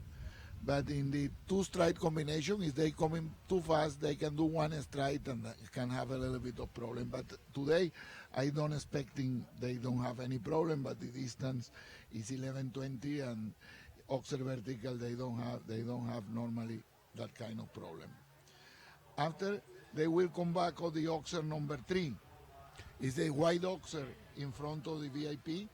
But in the 2-stride combination, if they coming too fast, they can do 1 stride and can have a little bit of problem. But today, I don't expecting they don't have any problem. But the distance is 11:20, and Oxer vertical they don't have normally that kind of problem. After they will come back on the Oxer number 3. Is the white Oxer in front of the VIP.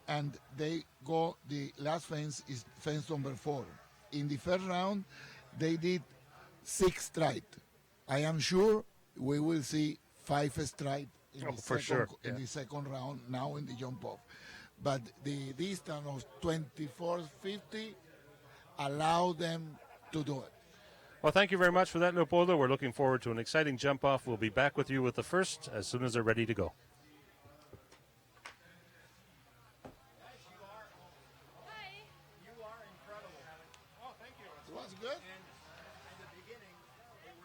And they go, the last fence is fence number 4. In the first round, they did 6 stride. I am sure we will see 5 stride in the second round, now in the jump off. But the distance of 24.50 allow them to do it. Well, thank you very much for that, Leopoldo. We're looking forward to an exciting jump off. We'll be back with you with the first as soon as they're ready to go. Good. And in the beginning, they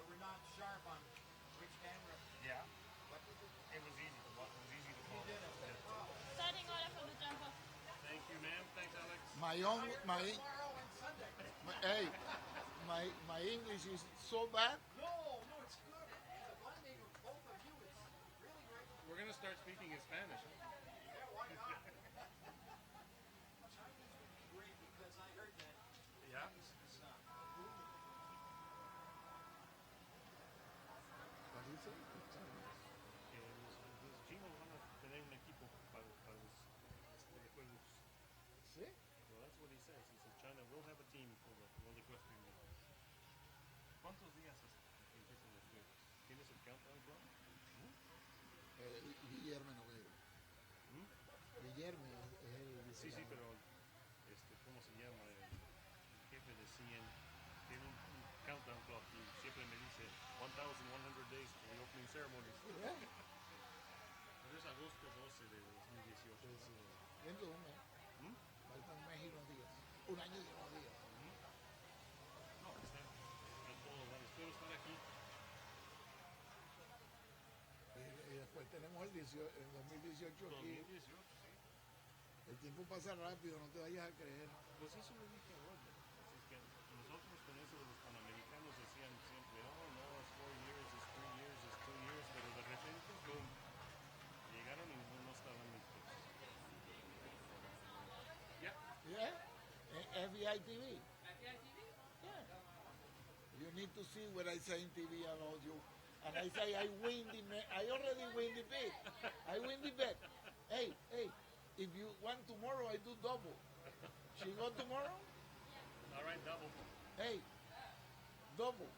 were not sharp on which camera. Yeah, but it was easy to follow. Starting order for the jump off. Thank you, ma'am. Thanks, Alex. My English is so bad. No, it's good. The bonding of both of you is really great. We're going to start speaking in Spanish. Yeah, why not? Great, because I heard that. Yeah. Los chinos van a tener un equipo para los juegos. ¿Sí? Well, that's what he says. He says China will have a team for the World Equestrian Games. ¿Cuántos días empiezan los juegos? ¿Tienes el countdown clock? Guillermo Noguero. Guillermo es el Sí, pero ¿cómo se llama? El jefe de CN tiene un countdown clock y siempre me dice 1,100 days for the opening ceremony. Pero es agosto 12 de 2018. Dentro de un mes. Faltan un mes y unos días. Un año y unos días. No, está todo dar. Espero estar aquí. Y después tenemos el 2018 aquí. 2018, sí. El tiempo pasa rápido, no te vayas a creer. Pues eso le dije a Roger. Así es que nosotros con eso de los panamericanos decían siempre, oh no, it's 4 years, it's 3 years, it's 2 years, pero de repente, boom, llegaron y no estaban listos. Yeah. Yeah? FBI TV. FBI TV? Yeah. You need to see what I say in TV about you. And I say I already win the bet. I win the bet. Hey, if you want tomorrow, I do double. She go tomorrow? All right, double. Hey, double.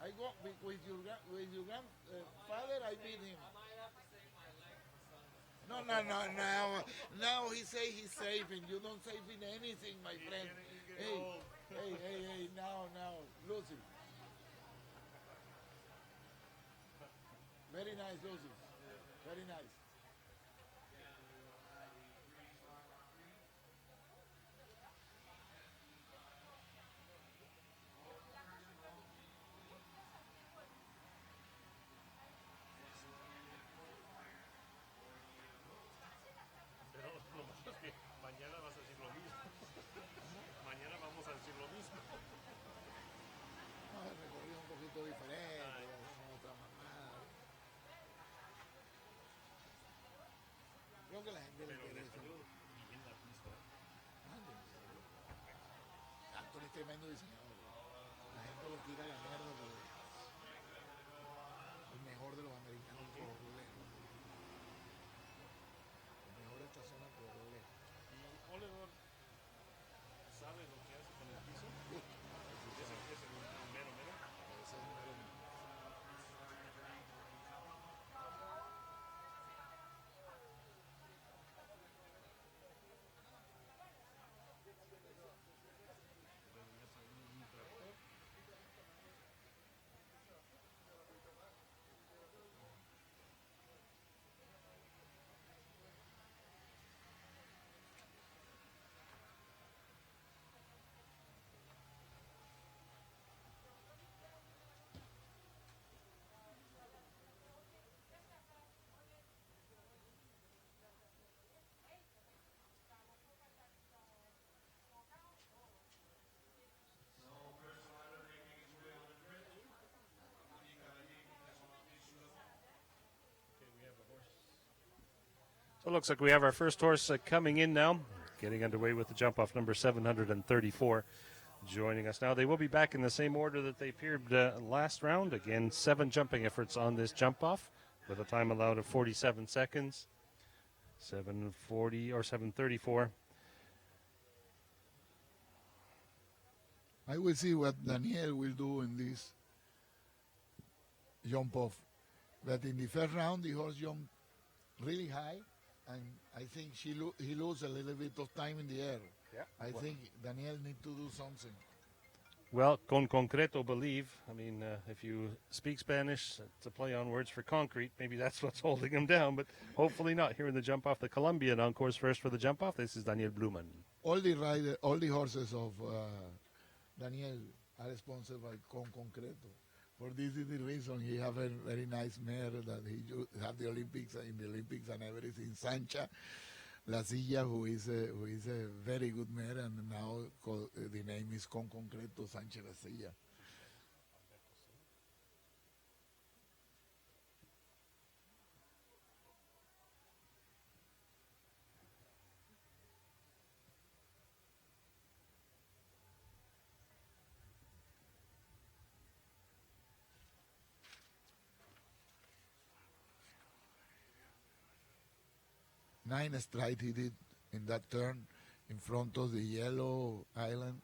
I go with your grandfather. I beat him. I might have to save my leg for Sunday. No. Now he say he's saving. You don't saving anything, my friend. Hey. Now, Lucy. Very nice, Lucy. Very nice. Pero lo malo es que mañana vas a decir lo mismo. Mañana vamos a decir lo mismo. No, el recorrido un poquito diferente. Hacemos otra mamada. Creo que la gente le Pero le interesa. salió bien la pista. Anthony es tremendo diseñador. La gente lo tira a la mierda. So it looks like we have our first horse coming in now, getting underway with the jump off number 734. Joining us now. They will be back in the same order that they appeared last round. Again, 7 jumping efforts on this jump off with a time allowed of 47 seconds. 7:40 or 7:34. I will see what Daniel will do in this jump off. But in the first round, the horse jumped really high, and I think he lost a little bit of time in the air. Yeah. I think Daniel need to do something. Well, con concreto, believe. I mean, if you speak Spanish, it's a play on words for concrete. Maybe that's what's holding him down, but hopefully not. Here in the jump off, the Colombian on course first for the jump off. This is Daniel Bluman. All the horses of Daniel are sponsored by Con Concreto. For this is the reason he have a very nice mare that he have the Olympics and everything. Sancha La Silla, who is a very good mare, and now the name is Con Concreto Sánchez La Silla. Nine stride he did in that turn in front of the yellow island.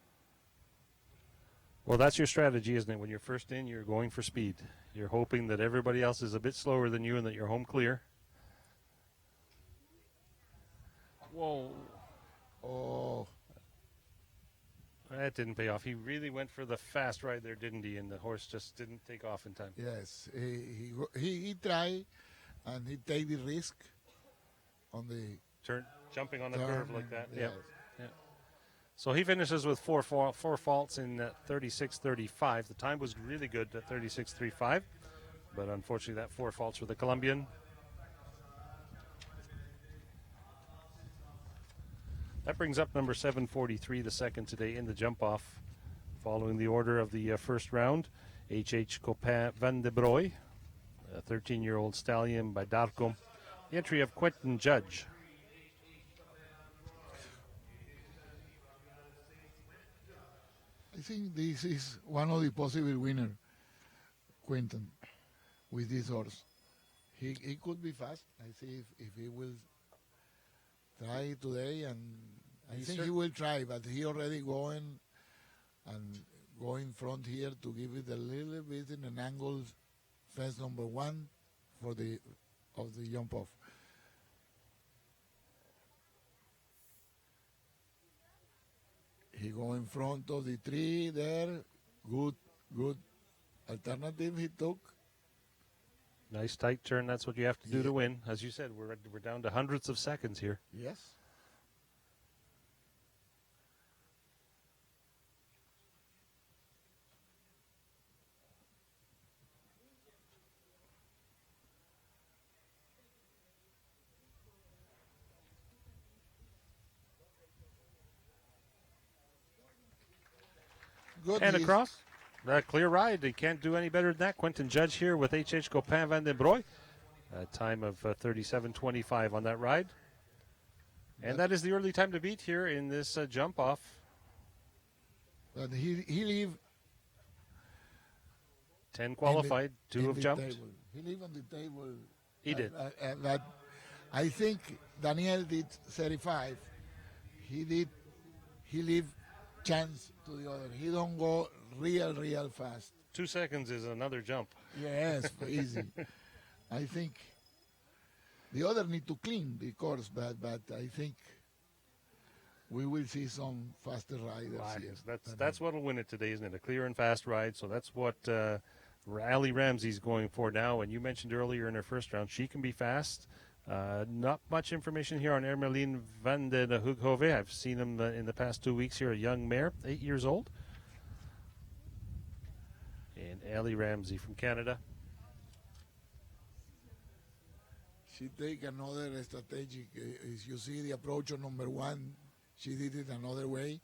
Well, that's your strategy, isn't it? When you're first in, you're going for speed. You're hoping that everybody else is a bit slower than you and that you're home clear. Whoa. Oh, That didn't pay off. He really went for the fast ride there, didn't he? And the horse just didn't take off in time. yes. He tried, and he take the risk on the Jumping on a turn. curve like that. Yes. Yeah. So he finishes with four faults in 36.35. The time was really good at 36.35, but unfortunately that 4 faults for the Colombian. That brings up number 743, the second today in the jump off, following the order of the first round. H.H. Copin Van de Broy, a 13-year-old stallion by Darko. The entry of Quentin Judge. I think this is one of the possible winners, Quentin, with this horse. He could be fast. I see if he will try today, and I think he will try, but he already going front here to give it a little bit in an angle, fence number 1 of the jump off. He go in front of the tree there. Good alternative he took. Nice tight turn. That's what you have to do to win. As you said, we're down to hundredths of seconds here. Yes. Good. And across. Clear ride. He can't do any better than that. Quentin Judge here with H.H. Copin Van den Broek. A time of 37.25 on that ride. And that is the early time to beat here in this jump off. But he leave 10 qualified, 2 have jumped. Table. He leave on the table. He did. But I think Daniel did 35. He leave chance to the other. He don't go real fast. 2 seconds is another jump. Yes, easy. I think the other need to clean the course, but I think we will see some faster riders here. That's what will win it today, isn't it? A clear and fast ride. So that's what Ali Ramsey's going for now. And you mentioned earlier in her first round, she can be fast. Not much information here on Ermeline van den Hooghove. I've seen him in the past 2 weeks here, a young mare, 8 years old. And Ali Ramsey from Canada. She take another strategic. As you see the approach on number 1, she did it another way.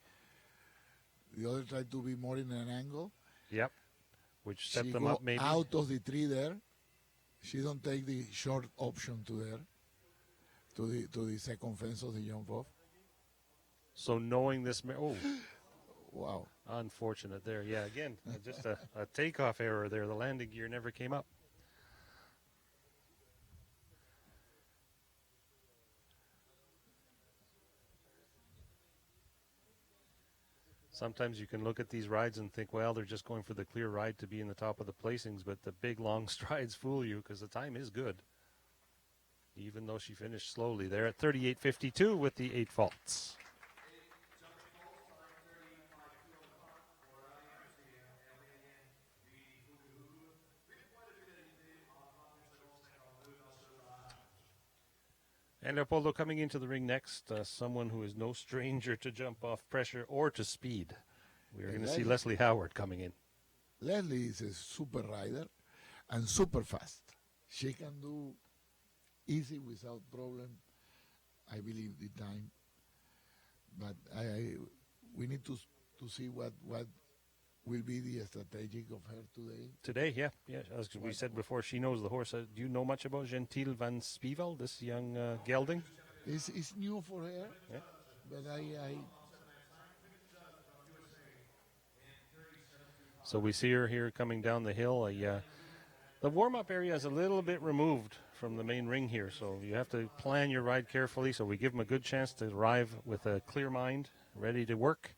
The other tried to be more in an angle. Yep. Which set She them go up maybe. out of the tree there. She don't take the short option to there. to the second fence of the jump off. So knowing this, oh, Wow. unfortunate there. Yeah, again, just a takeoff error there. The landing gear never came up. Sometimes you can look at these rides and think, well, they're just going for the clear ride to be in the top of the placings, but the big long strides fool you because the time is good. Even though she finished slowly there at 38.52 with the 8 faults. And Leopoldo coming into the ring next, someone who is no stranger to jump off pressure or to speed. We're going to see Leslie Howard coming in. Leslie is a super rider and super fast. She can do easy without problem, I believe, the time. But we need to see what will be the strategic of her today. Today, yeah. As we said before, she knows the horse. Do you know much about Gentile van Spievel, this young gelding? It's new for her, Yeah. but So we see her here coming down the hill. The warm-up area is a little bit removed from the main ring here, so you have to plan your ride carefully. So we give them a good chance to arrive with a clear mind, ready to work.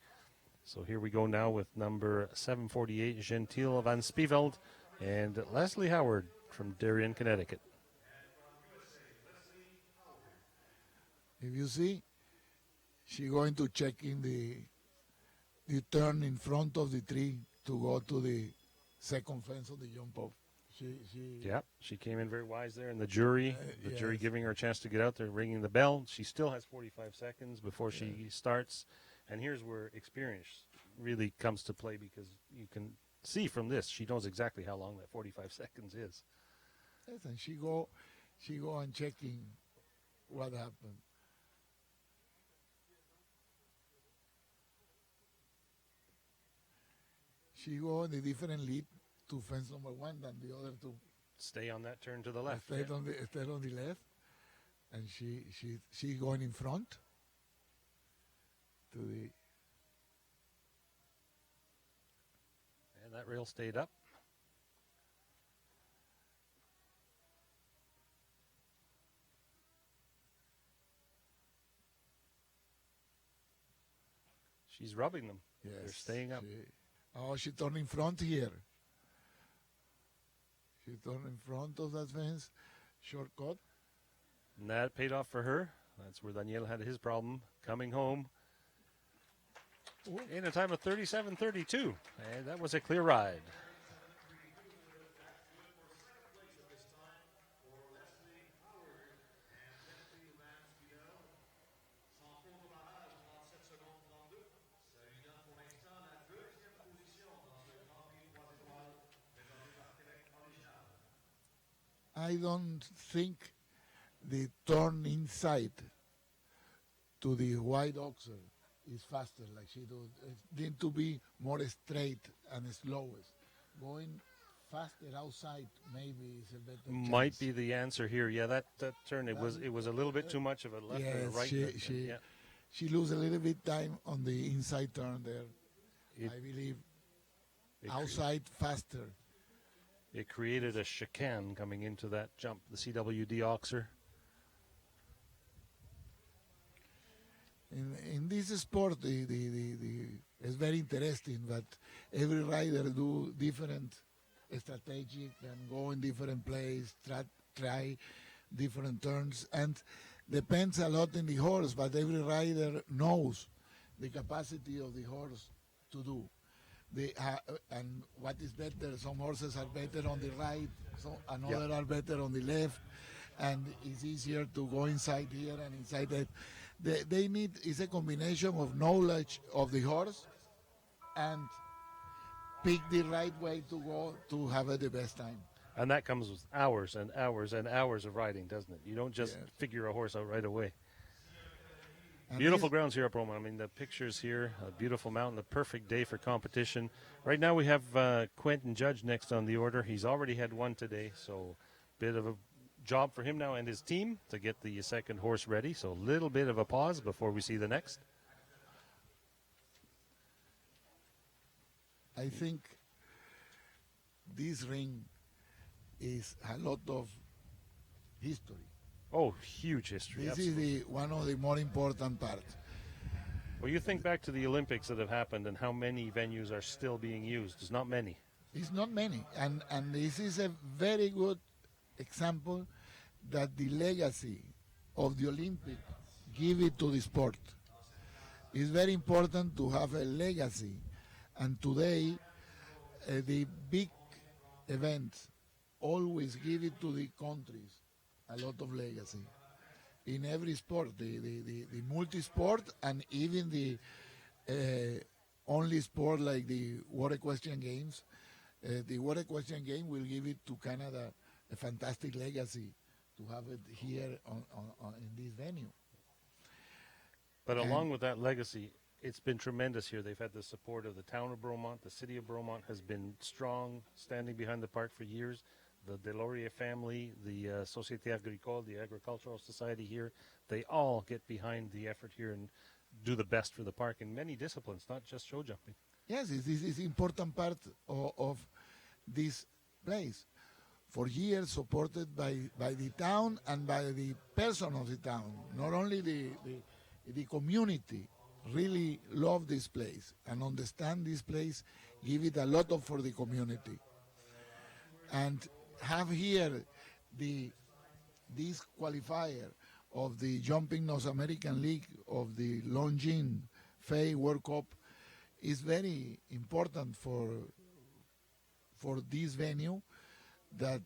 So here we go now with number 748, Gentile van Spieveld, and Leslie Howard from Darien, Connecticut. if you see, she going to check in the turn in front of the tree to go to the second fence of the jump off. She came in very wise there, and the jury yes. giving her a chance to get out there, ringing the bell. She still has 45 seconds before she starts, and here's where experience really comes to play, because you can see from this, she knows exactly how long that 45 seconds is. Yes, and she go and checking what happened. She go on the different lead to fence number 1 than the other two. Stay on that turn to the left. Stayed on the left, and she going in front to the. And that rail stayed up. She's rubbing them. Yes, They're staying up. She turned in front here. She turned in front of that fence, shortcut. And that paid off for her. That's where Daniel had his problem coming home in a time of 37.32. And that was a clear ride. I don't think the turn inside to the white oxer is faster like she does. It need to be more straight and slowest. Going faster outside maybe is a better Might chance. be the answer here. Yeah, that turn, it was a little bit too much of a left and a right. She lose a little bit time on the inside turn there. I believe outside faster. It created a chicane coming into that jump, the CWD Oxer. In this sport, it's very interesting that every rider do different strategic and go in different places, try different turns, and depends a lot in the horse, but every rider knows the capacity of the horse to do. And what is better, some horses are better on the right, others are better on the left, and it's easier to go inside here and inside that. They need is a combination of knowledge of the horse and pick the right way to go to have the best time. And that comes with hours and hours and hours of riding, doesn't it? You don't just figure a horse out right away. And beautiful grounds here at Roma. I mean, the pictures here, a beautiful mountain, a perfect day for competition. Right now we have Quentin Judge next on the order. He's already had one today, so bit of a job for him now and his team to get the second horse ready. So a little bit of a pause before we see the next. I think this ring is a lot of history. Oh, huge history. This is Absolutely. one of the more important parts. Well, you think back to the Olympics that have happened and how many venues are still being used. There's not many. It's not many, and this is a very good example that the legacy of the Olympic give it to the sport. It's very important to have a legacy, and today the big events always give it to the countries a lot of legacy in every sport, the multi-sport, and even the only sport like the World Equestrian Games. The World Equestrian Game will give it to Canada a fantastic legacy to have it here in this venue. But And- along with that legacy, it's been tremendous here. They've had the support of the town of Bromont. The city of Bromont has been strong, standing behind the park for years. The Deslauriers family, the Société Agricole, the Agricultural Society here, they all get behind the effort here and do the best for the park in many disciplines, not just show jumping. Yes, this is important part of this place. For years supported by the town and by the person of the town. Not only the community really love this place and understand this place, give it a lot of for the community. And have here this qualifier of the Jumping North American League of the Longines FEI World Cup is very important for this venue that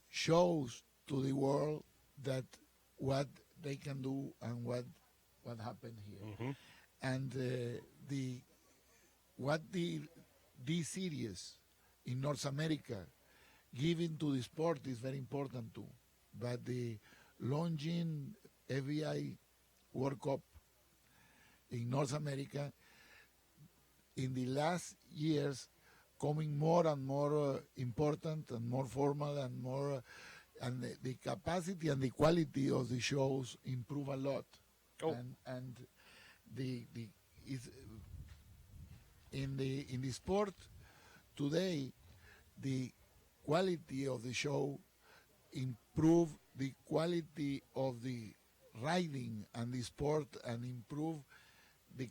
shows to the world that what they can do and what happened here. And this series in North America giving to the sport is very important too. But the Longines FEI World Cup in North America in the last years coming more and more important and more formal and more, and the capacity and the quality of the shows improve a lot. Oh. And is in the sport today, the quality of the show improve the quality of the riding and the sport and improve the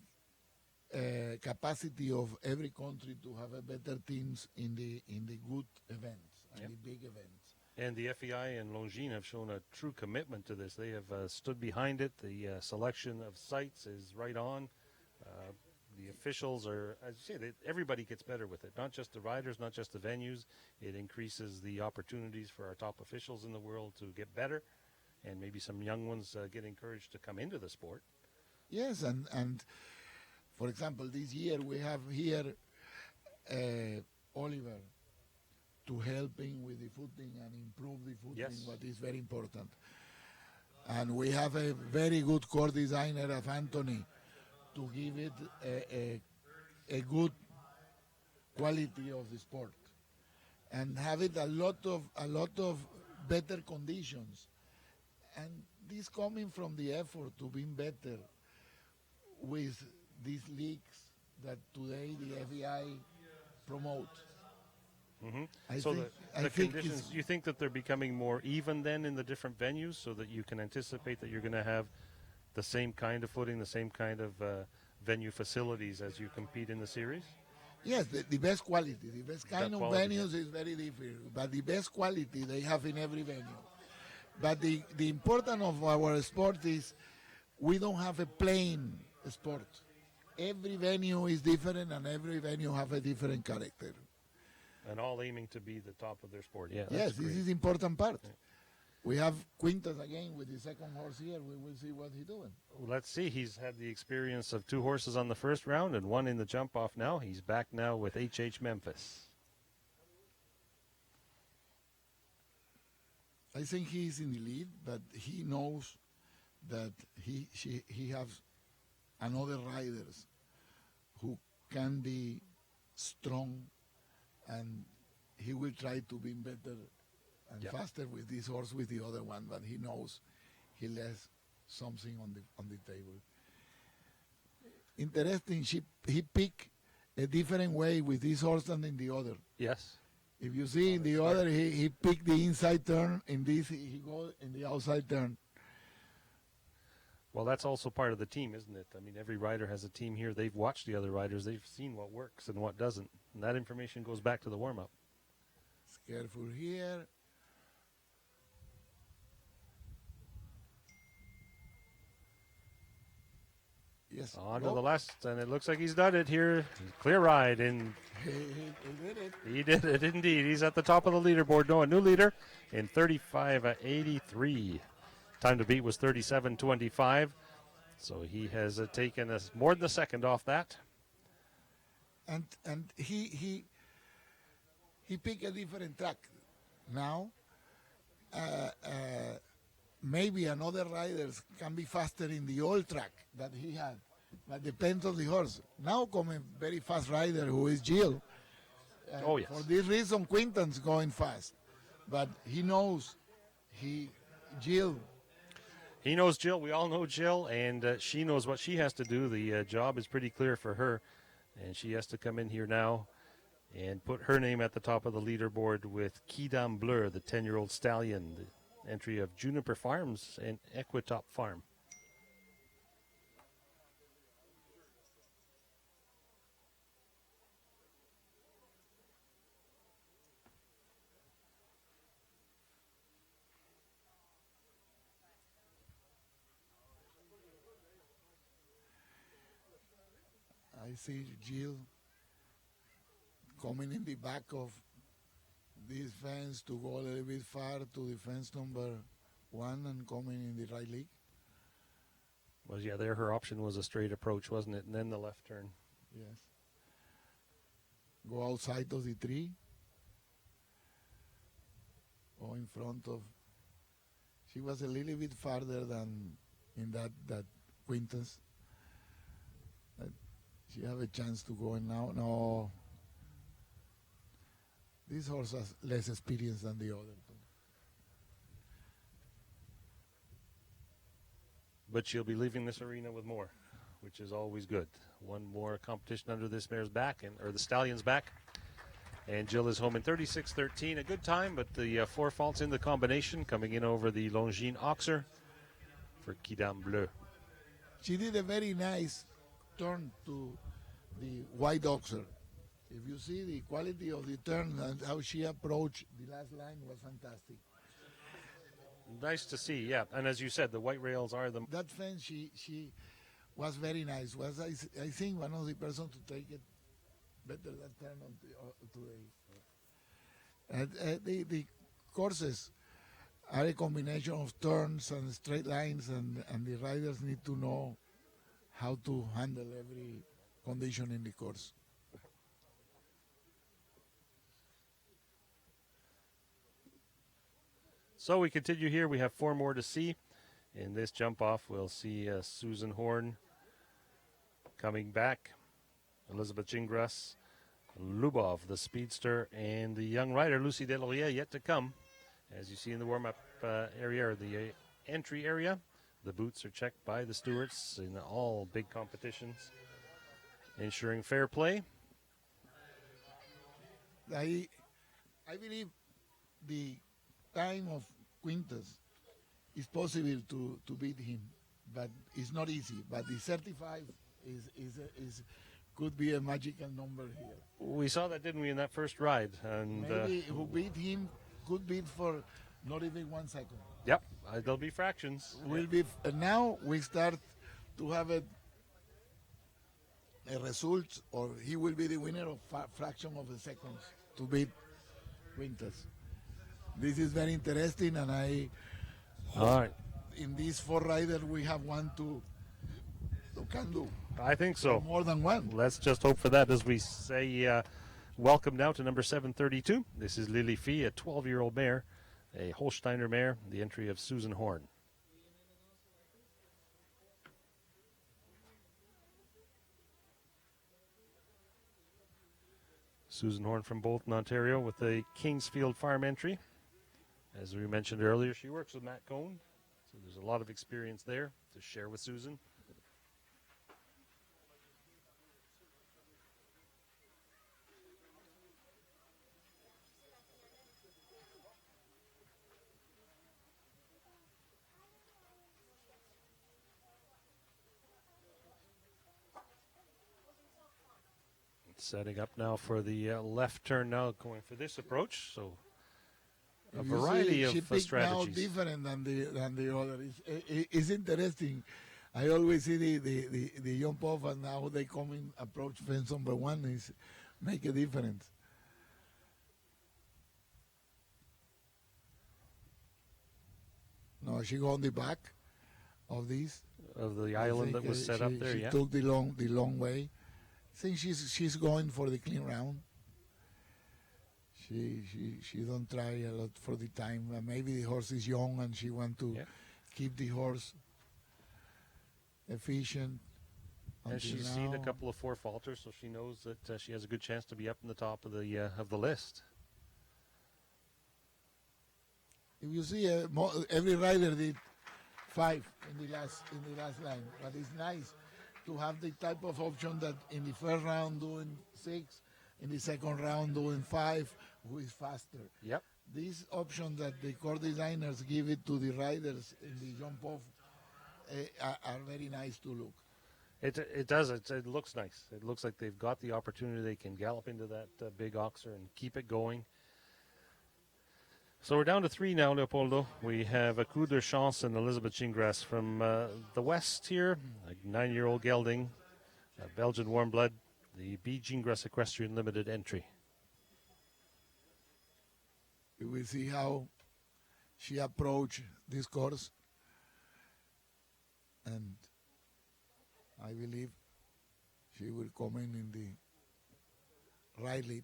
capacity of every country to have a better teams in the good events and the big events. And the FEI and Longines have shown a true commitment to this. They have stood behind it. The selection of sites is right on. The officials are, as you say, everybody gets better with it. Not just the riders, not just the venues. It increases the opportunities for our top officials in the world to get better, and maybe some young ones get encouraged to come into the sport. Yes, and for example, this year we have here Oliver to helping with the footing and improve the footing, Yes. what is very important. And we have a very good core designer of Anthony to give it a good quality of the sport and have it a lot of better conditions. And this coming from the effort to be better with these leagues that today the FEI promote. I So think- the I think conditions, it's- you think that they're becoming more even then in the different venues so that you can anticipate that you're going to have the same kind of footing, the same kind of venue facilities as you compete in the series? Yes, the best quality. The best kind of quality, venues is very different, but the best quality they have in every venue. But the importance of our sport is we don't have a plain sport. Every venue is different and every venue have a different character. And all aiming to be the top of their sport. Yeah, Yes, that's this great. is important part. We have Quintas again with the second horse here. We will see what he's doing. Let's see. He's had the experience of 2 horses on the first round and 1 in the jump off now. He's back now with H.H. Memphis. I think he's in the lead, but he knows that he has another riders who can be strong, and he will try to be better and Yep. faster with this horse with the other one, but he knows he left something on the table. Interesting, he picked a different way with this horse than in the other. Yes. If you see in the other, he picked the inside turn. In this, he go in the outside turn. Well, that's also part of the team, isn't it? I mean, every rider has a team here. They've watched the other riders. They've seen what works and what doesn't. And that information goes back to the warm-up. Careful here. Yes. On to go. the last, and it looks like he's done it here. Clear ride, and He did it. he did it indeed. He's at the top of the leaderboard. No, a new leader in 35:83. Time to beat was 37:25. So he has taken us more than a second off that. And he picked a different track. Now, maybe another riders can be faster in the old track that he had, but depends on the horse. Now come a very fast rider who is Gilles. Oh, yes. For this reason, Quinton's going fast, but he knows Gilles. He knows Jill. We all know Jill, and she knows what she has to do. The job is pretty clear for her, and she has to come in here now and put her name at the top of the leaderboard with Quidam Bleu, the 10-year-old stallion, the entry of Juniper Farms and Equitop Farm. I see Gilles coming in the back of this fence to go a little bit far to the fence number 1 and coming in the right leg. Well, yeah, there her option was a straight approach, wasn't it? And then the left turn. Yes. Go outside of the tree. Go in front of. She was a little bit farther than in that Quintus. She have a chance to go in now. No. This horse has less experience than the other two. But she'll be leaving this arena with more, which is always good. One more competition under this mare's back, or the stallion's back. And Jill is home in 36:13. A good time, but the 4 faults in the combination coming in over the Longines Oxer for Quidam Bleu. She did a very nice turn to the white oxer. If you see the quality of the turn and how she approached the last line was fantastic. Nice to see, yeah. And as you said, the white rails are the... That fence, she was very nice. Was I think one of the person to take it better that turn on today. The courses are a combination of turns and straight lines, and the riders need to know how to handle every condition in the course. So we continue here. We have 4 more to see. In this jump off, we'll see Susan Horn coming back, Elizabeth Gingras, Lubov, the speedster, and the young rider, Lucy Delaurier, yet to come. As you see in the warm-up area, or the entry area, the boots are checked by the stewards in all big competitions, ensuring fair play. I believe the time of Quintus is possible to beat him, but it's not easy. But the 35 is could be a magical number here. We saw that, didn't we, in that first ride? And Maybe who beat him could beat for not even 1 second. yep, there'll be fractions. Will be now we start to have a result, or he will be the winner of fraction of a seconds to beat Quintus. This is very interesting, and I All right, in these 4 riders we have one to can do I think so. more than one. Let's just hope for that as we say welcome now to number 732. This is Lily Fee, a 12-year-old mare, a Holsteiner mare, the entry of Susan Horn. Susan Horn from Bolton, Ontario with a Kingsfield Farm entry. As we mentioned earlier, she works with Matt Cohn, so there's a lot of experience there to share with Susan. Setting up now for the left turn now, going for this approach. So a If you variety see, of she picked now strategies. different than the other. It's interesting. I always see the jump off, and now they come in approach fence number one is make a difference. No, she go on the back of this. Of the I island think, that was set up there, she yeah. took the long way. I think she's going for the clean round. She don't try a lot for the time. Maybe the horse is young and she want to keep the horse efficient. And she's seen a couple of 4 falters, so she knows that she has a good chance to be up in the top of the list. If you see, every rider did 5 in the last line, but it's nice to have the type of option that in the first round doing 6, in the second round doing 5, who is faster. Yep. These options that the core designers give it to the riders in the jump off are very nice to look. It does. It looks nice. It looks like they've got the opportunity. They can gallop into that big oxer and keep it going. So we're down to 3 now, Leopoldo. We have a Coup de Chance and Elizabeth Gingras from the west here, a 9-year-old gelding, a Belgian warm blood, the B. Gingras Equestrian Limited entry. We will see how she approach this course, and I believe she will come in the right lead.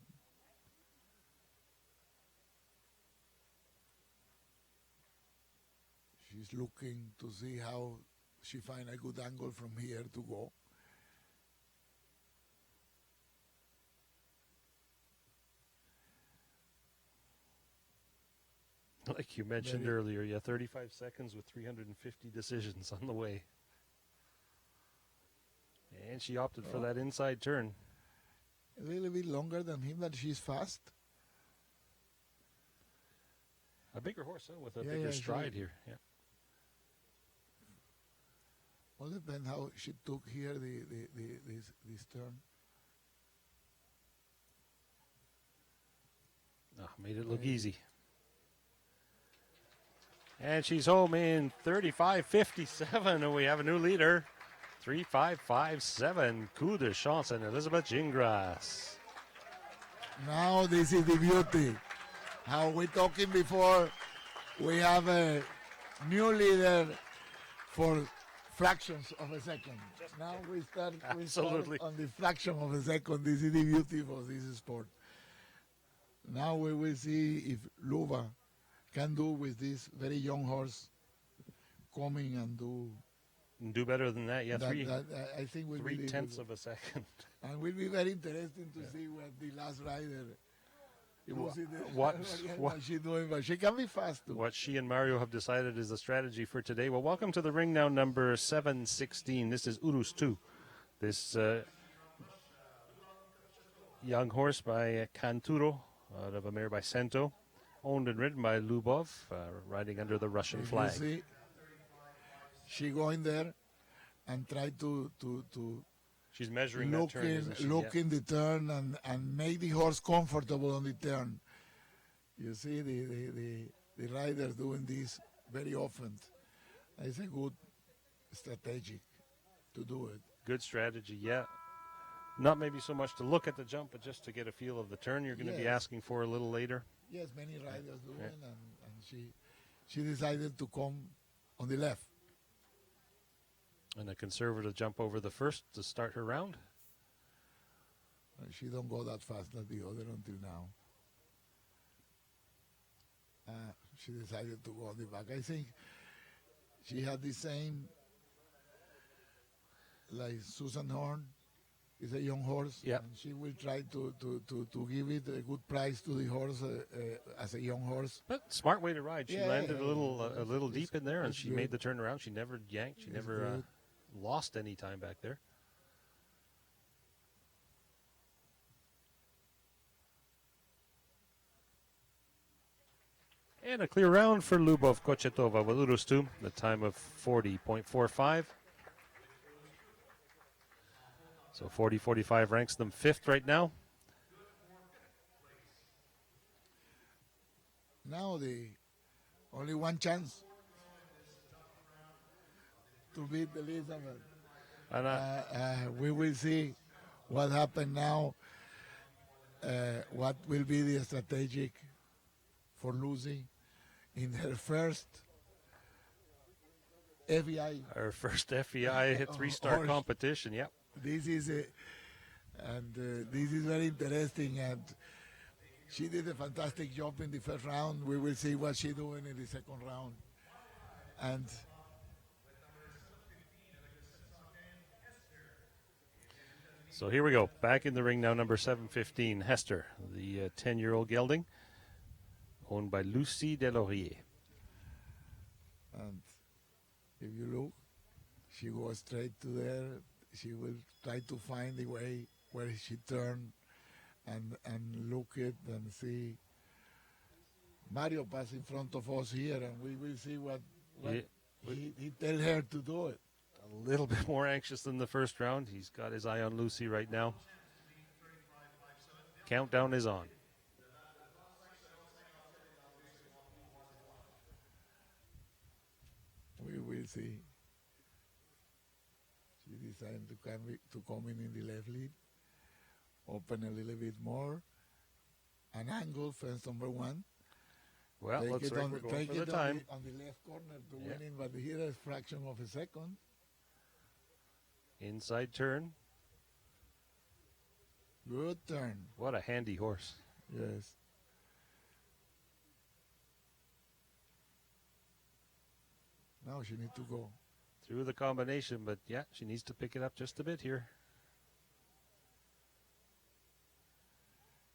She's looking to see how she find a good angle from here to go. Like you mentioned earlier, 35 seconds with 350 decisions on the way. And she opted for that inside turn. A little bit longer than him, but she's fast. A bigger horse, with a bigger stride here. Yeah. Well, depends how she took here this turn. Made it look easy. And she's home in 35.57, and we have a new leader. 35.57, Coup de Chance and Elizabeth Gingras. Now this is the beauty. How we talking before, we have a new leader for fractions of a second. Now we start on the fraction of a second. This is the beauty of this sport. Now we will see if Luva can do with this very young horse coming and do better than that. Yeah, I think will 3/10 of a second. And will be very interesting to see what the last rider. What she's doing, but she can be fast too. What she and Mario have decided is the strategy for today. Well, welcome to the ring now, number 716. This is Urus 2. This young horse by Canturo, out of a mare by Sento, owned and ridden by Lubov, riding under the Russian flag. You see, she going there and try to she's measuring that turn, isn't she? Looking the turn and make the horse comfortable on the turn. You see the riders doing this very often. It's a good strategic to do it. Good strategy, yeah. Not maybe so much to look at the jump, but just to get a feel of the turn you're going to be asking for a little later. Yes, many riders do it, and she decided to come on the left. And a conservative jump over the first to start her round. She don't go that fast like the other until now. She decided to go on the back. I think she had the same like Susan Horn. It's a young horse. Yep. And she will try to give it a good price to the horse as a young horse. But smart way to ride. She Yeah, landed a little it's- deep in there, and it's she good. made the turnaround. She never yanked. She It's never good. lost any time back there. And a clear round for Lubov Kochetova with Urustu, the time of 40.45. So 40.45 ranks them fifth right now. Now the only one chance to beat Elizabeth. And We will see what happened now. What will be the strategic for Lucy in her first FEI. our first FEI three-star horse. competition. Yep. This is this is very interesting, and she did a fantastic job in the first round. We will see what she's doing in the second round. And So here we go. Back in the ring now, number 715, Hester, the 10-year-old gelding, owned by Lucie Delaurier. And if you look, she goes straight to there. She will try to find the way where she turned and look it and see. Mario pass in front of us here, and we will see what Yeah. he tell her to do it. A little bit more anxious than the first round. He's got his eye on Lucy right now. Countdown is on. We will see. She decided to come in the left lead, open a little bit more, an angle, fence number one. Well, Take looks it like on, we're going take for the it time. on the left corner to Yeah. win it, but here is fraction of a second. Inside turn. Good turn. What a handy horse. Yes. Now she needs to go. Through the combination, but yeah, she needs to pick it up just a bit here.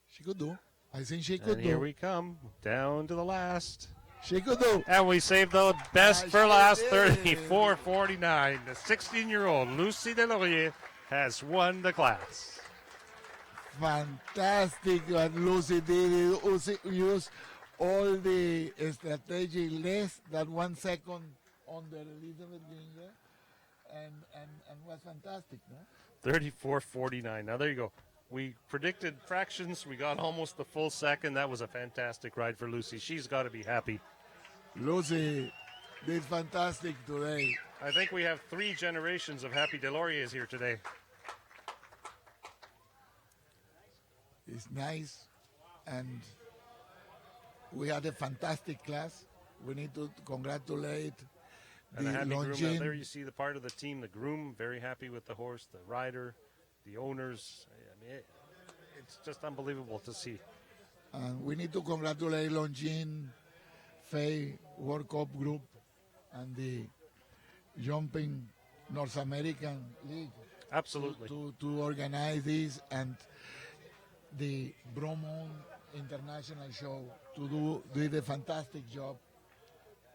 She could do. I think she could And here do. we come, down to the last. She could do. And we saved the best I for sure last, did. 34-49. The 16-year-old Lucie Delaurier has won the class. Fantastic what Lucy did. Use all the strategy less than 1 second on the Elizabeth Ginger, and was fantastic, no? 34-49. Now there you go. We predicted fractions. We got almost the full second. That was a fantastic ride for Lucy. She's got to be happy. Lucy did fantastic today. I think we have 3 generations of happy Delauriers here today. It's nice, and we had a fantastic class. We need to congratulate And the a happy groom out Longines. there. You see the part of the team, the groom, very happy with the horse, the rider, the owners. I mean, it's just unbelievable to see. And we need to congratulate Longines, Fay, World Cup Group, and the Jumping North American League Absolutely. to organize this, and the Bromont International Show to did a fantastic job,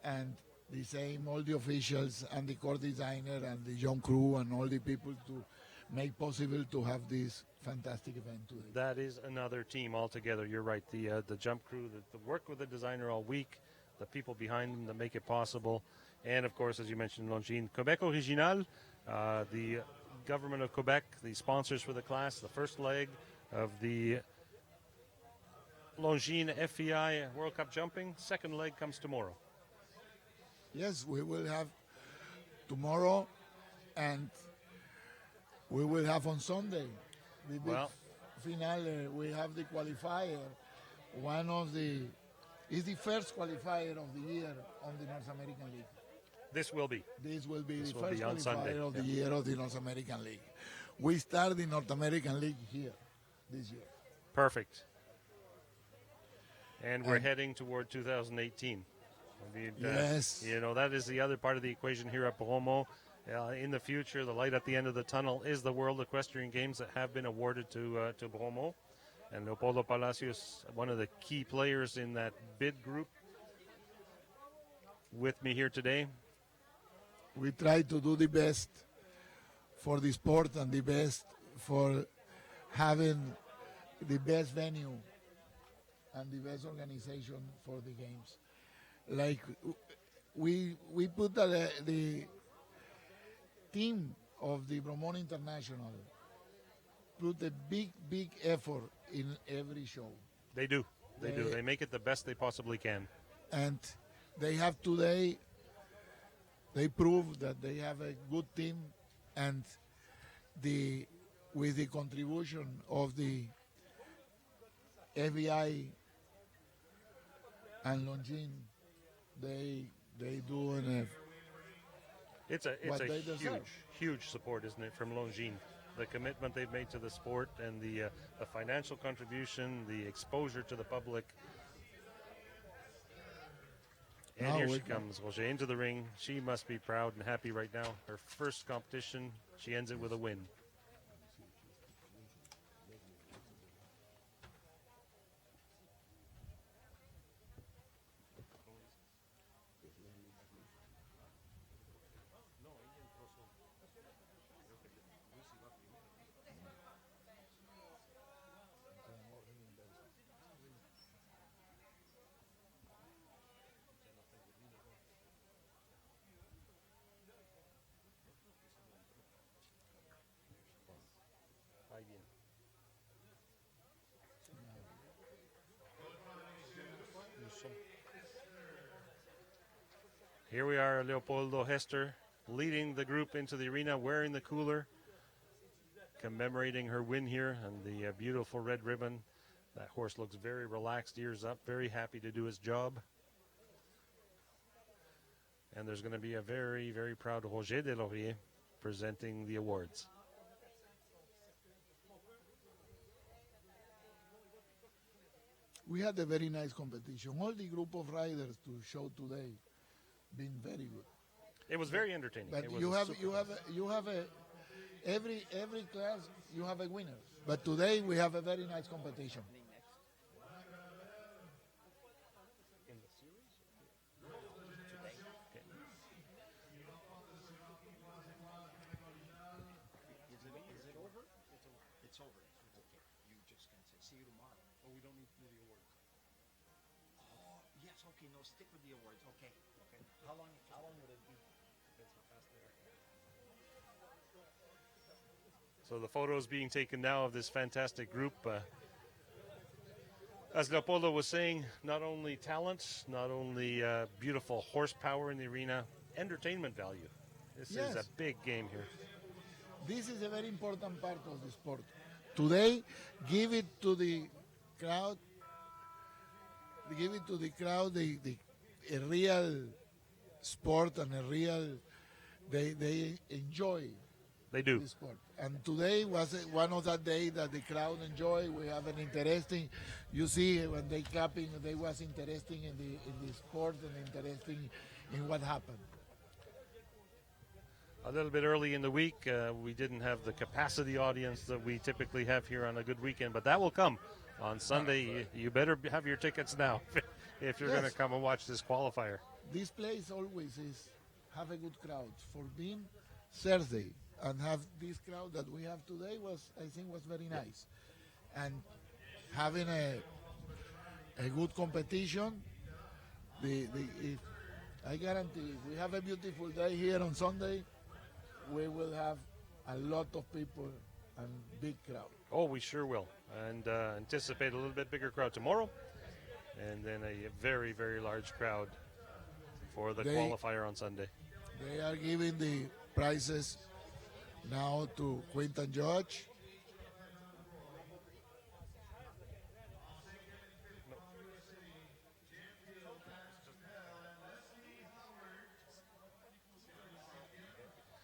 and the same all the officials and the court designer and the young crew and all the people to make possible to have this fantastic event today. That is another team altogether. You're right. The jump crew, the work with the designer all week, the people behind them that make it possible, and of course, as you mentioned, Longines, Quebec Original, the government of Quebec, the sponsors for the class, the first leg of the Longines FEI World Cup jumping. Second leg comes tomorrow. Yes, we will have tomorrow, and we will have on Sunday the big Well- finale. We have the qualifier. One of the is the first qualifier of the year on the North American League. This will be. This will be This the will first be on qualifier Sunday, of the year of the North American League. We start the North American League here this year. Perfect. And we're And- heading toward 2018. I mean, Yes. You know, that is the other part of the equation here at Bromo. In the future, the light at the end of the tunnel is the World Equestrian Games that have been awarded to Bromo. And Leopoldo Palacios, one of the key players in that bid group, with me here today. We try to do the best for the sport and the best for having the best venue and the best organization for the games. Like we put the team of the Bromont International put a big effort in every show. They do. They do. They make it the best they possibly can. And they have today, they prove that they have a good team, and with the contribution of the FBI and Longines, they do It's a they deserve. huge support, isn't it, from Longines? The commitment they've made to the sport and the financial contribution, the exposure to the public. And here she comes. Roger into the ring. She must be proud and happy right now. Her first competition, she ends it with a win. Here we are, Leopoldo Hester leading the group into the arena, wearing the cooler, commemorating her win here and the beautiful red ribbon. That horse looks very relaxed, ears up, very happy to do his job. And there's going to be a very, very proud Roger Deslauriers presenting the awards. We had a very nice competition. All the group of riders to show today been very good. It was very entertaining. But It was you have every class you have a winner. But today we have a very nice competition. Is it over? It's over. Okay. You just can say, see you tomorrow. Oh, we don't need to do the awards. Oh, yes, okay, no, stick with the awards. Okay. Okay. How long would it be? So the photos being taken now of this fantastic group. As Leopoldo was saying, not only talent, not only beautiful horsepower in the arena, entertainment value. This is a big game here. This is a very important part of the sport. Today, give it to the crowd. Give it to the crowd a real sport and a real. They enjoy. They do. The sport. And today was one of that days that the crowd enjoy. We have an interesting. You see, when they clapping, they was interesting in the sport and interesting in what happened. A little bit early in the week, we didn't have the capacity audience that we typically have here on a good weekend, but that will come on Sunday. You better have your tickets now if you're going to come and watch this qualifier. This place always is have a good crowd. For being Thursday and have this crowd that we have today I think was very nice. And having a good competition, I guarantee if we have a beautiful day here on Sunday, we will have a lot of people and big crowd. Oh, we sure will. And anticipate a little bit bigger crowd tomorrow. And then a very, very large crowd for the qualifier on Sunday. They are giving the prizes now to Quinton Judge.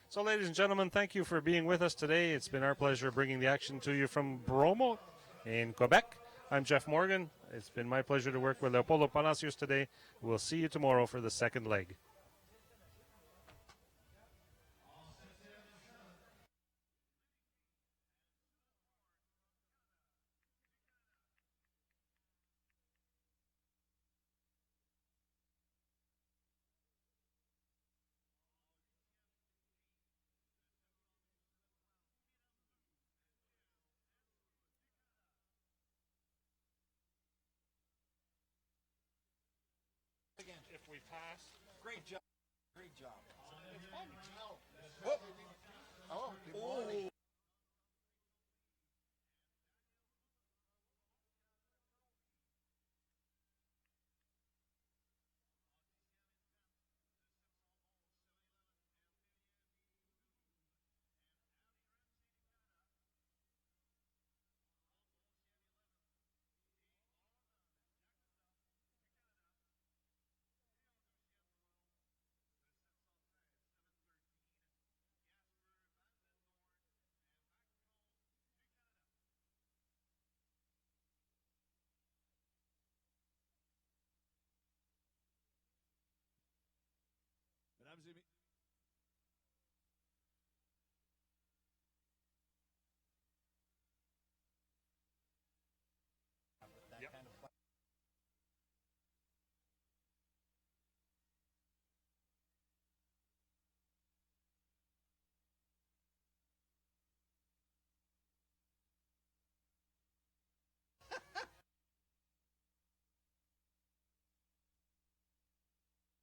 So, ladies and gentlemen, thank you for being with us today. It's been our pleasure bringing the action to you from Bromo in Quebec. I'm Jeff Morgan. It's been my pleasure to work with Leopoldo Palacios today. We'll see you tomorrow for the second leg. We pass. Great job. Great job. Good morning. Mesdames et messieurs. That Yep. kind of play.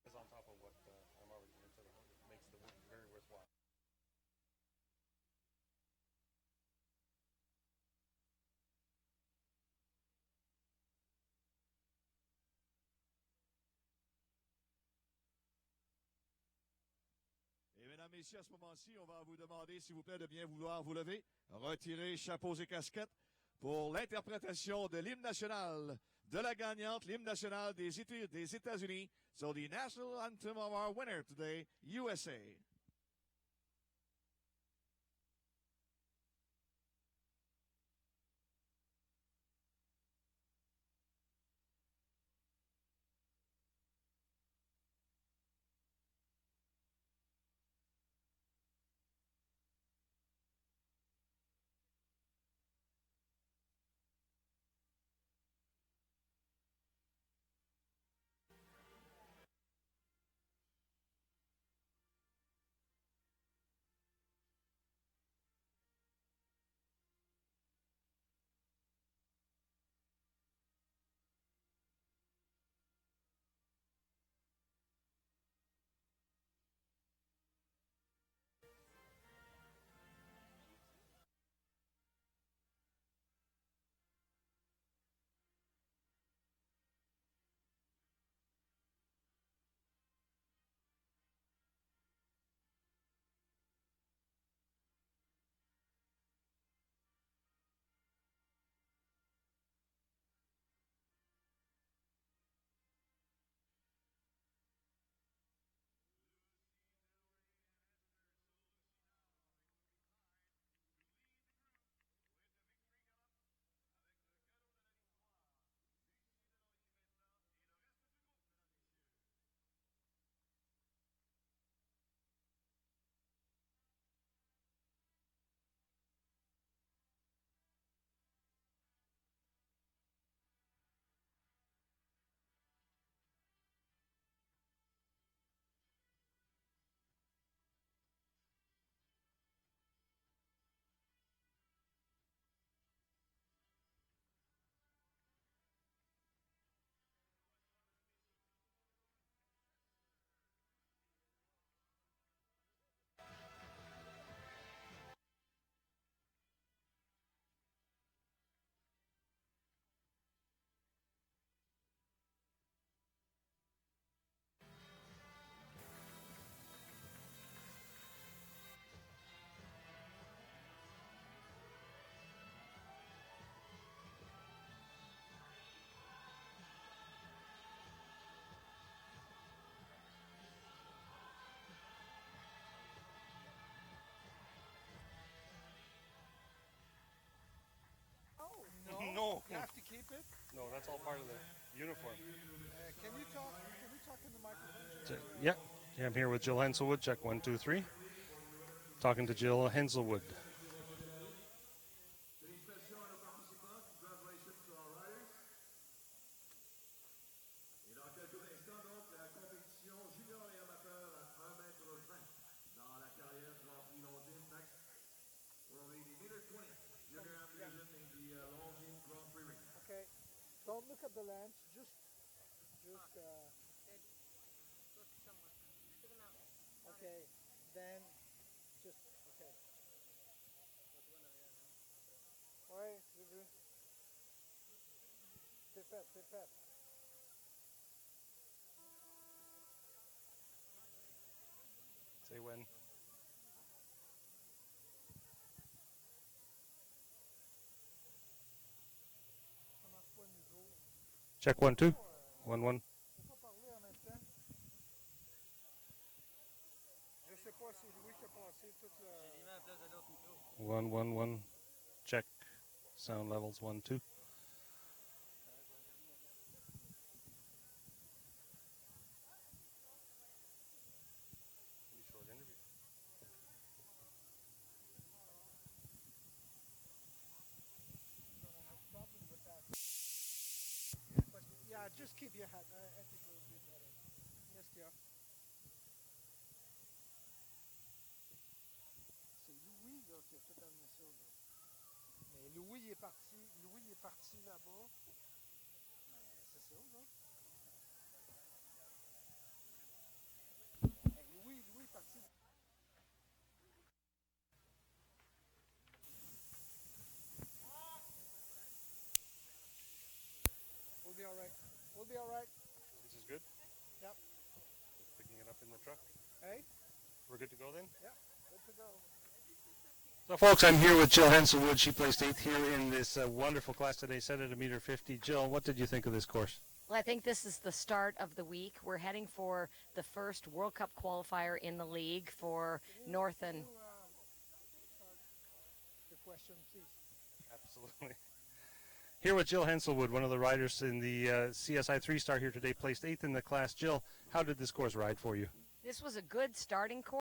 Is on top of what I'm already into. It makes the work very worthwhile. Et mesdames, messieurs, à ce moment-ci, on va vous demander, s'il vous plaît, de bien vouloir vous lever, retirer chapeaux et casquettes pour l'interprétation de l'hymne national de la gagnante, l'hymne national des États-Unis. So the national anthem of our winner today, USA. No. You have to keep it. No, that's all part of the uniform. Can we talk in the microphone? Yeah. Yeah, I'm here with Jill Henselwood. Check 1, 2, 3. Talking to Jill Henselwood. Félicitations à nos participants. Congratulations to our riders. Et dans quelques instants, donc, la compétition junior et amateur à 1,20 m dans la carrière Grand Prix Longines. Next will be the meter 20 junior division in the Longines Grand Prix ring. Okay. Don't look at the lens. Just Okay. Then, just, okay. Ouais, j'ai vu. C'est fait, c'est fait. Say when. Ça marche pas le micro. Check 1 2. 1 1. On peut pas parler en même temps. Je sais pas si Louis qui a passé toute la... 1 1 1. Check. Sound levels 1 2. But yeah, just keep your hat. I think it'll be better. Yes, dear. C'est Louis là, qui a fait amener ça. Là. Mais Louis il est parti. Louis il est parti là-bas. Mais c'est ça, là. Hey, Louis est parti. We'll be alright. We'll be alright. This is good. Yep. Just picking it up in the truck. Hey? We're good to go then? Yep. Good to go. So, folks, I'm here with Jill Henselwood. She placed 8th here in this wonderful class today, set at 1.50 m. Jill, what did you think of this course? Well, I think this is the start of the week. We're heading for the first World Cup qualifier in the league for North and... The question, please. Absolutely. Here with Jill Henselwood, one of the riders in the CSI 3-star here today, placed 8th in the class. Jill, how did this course ride for you? This was a good starting course.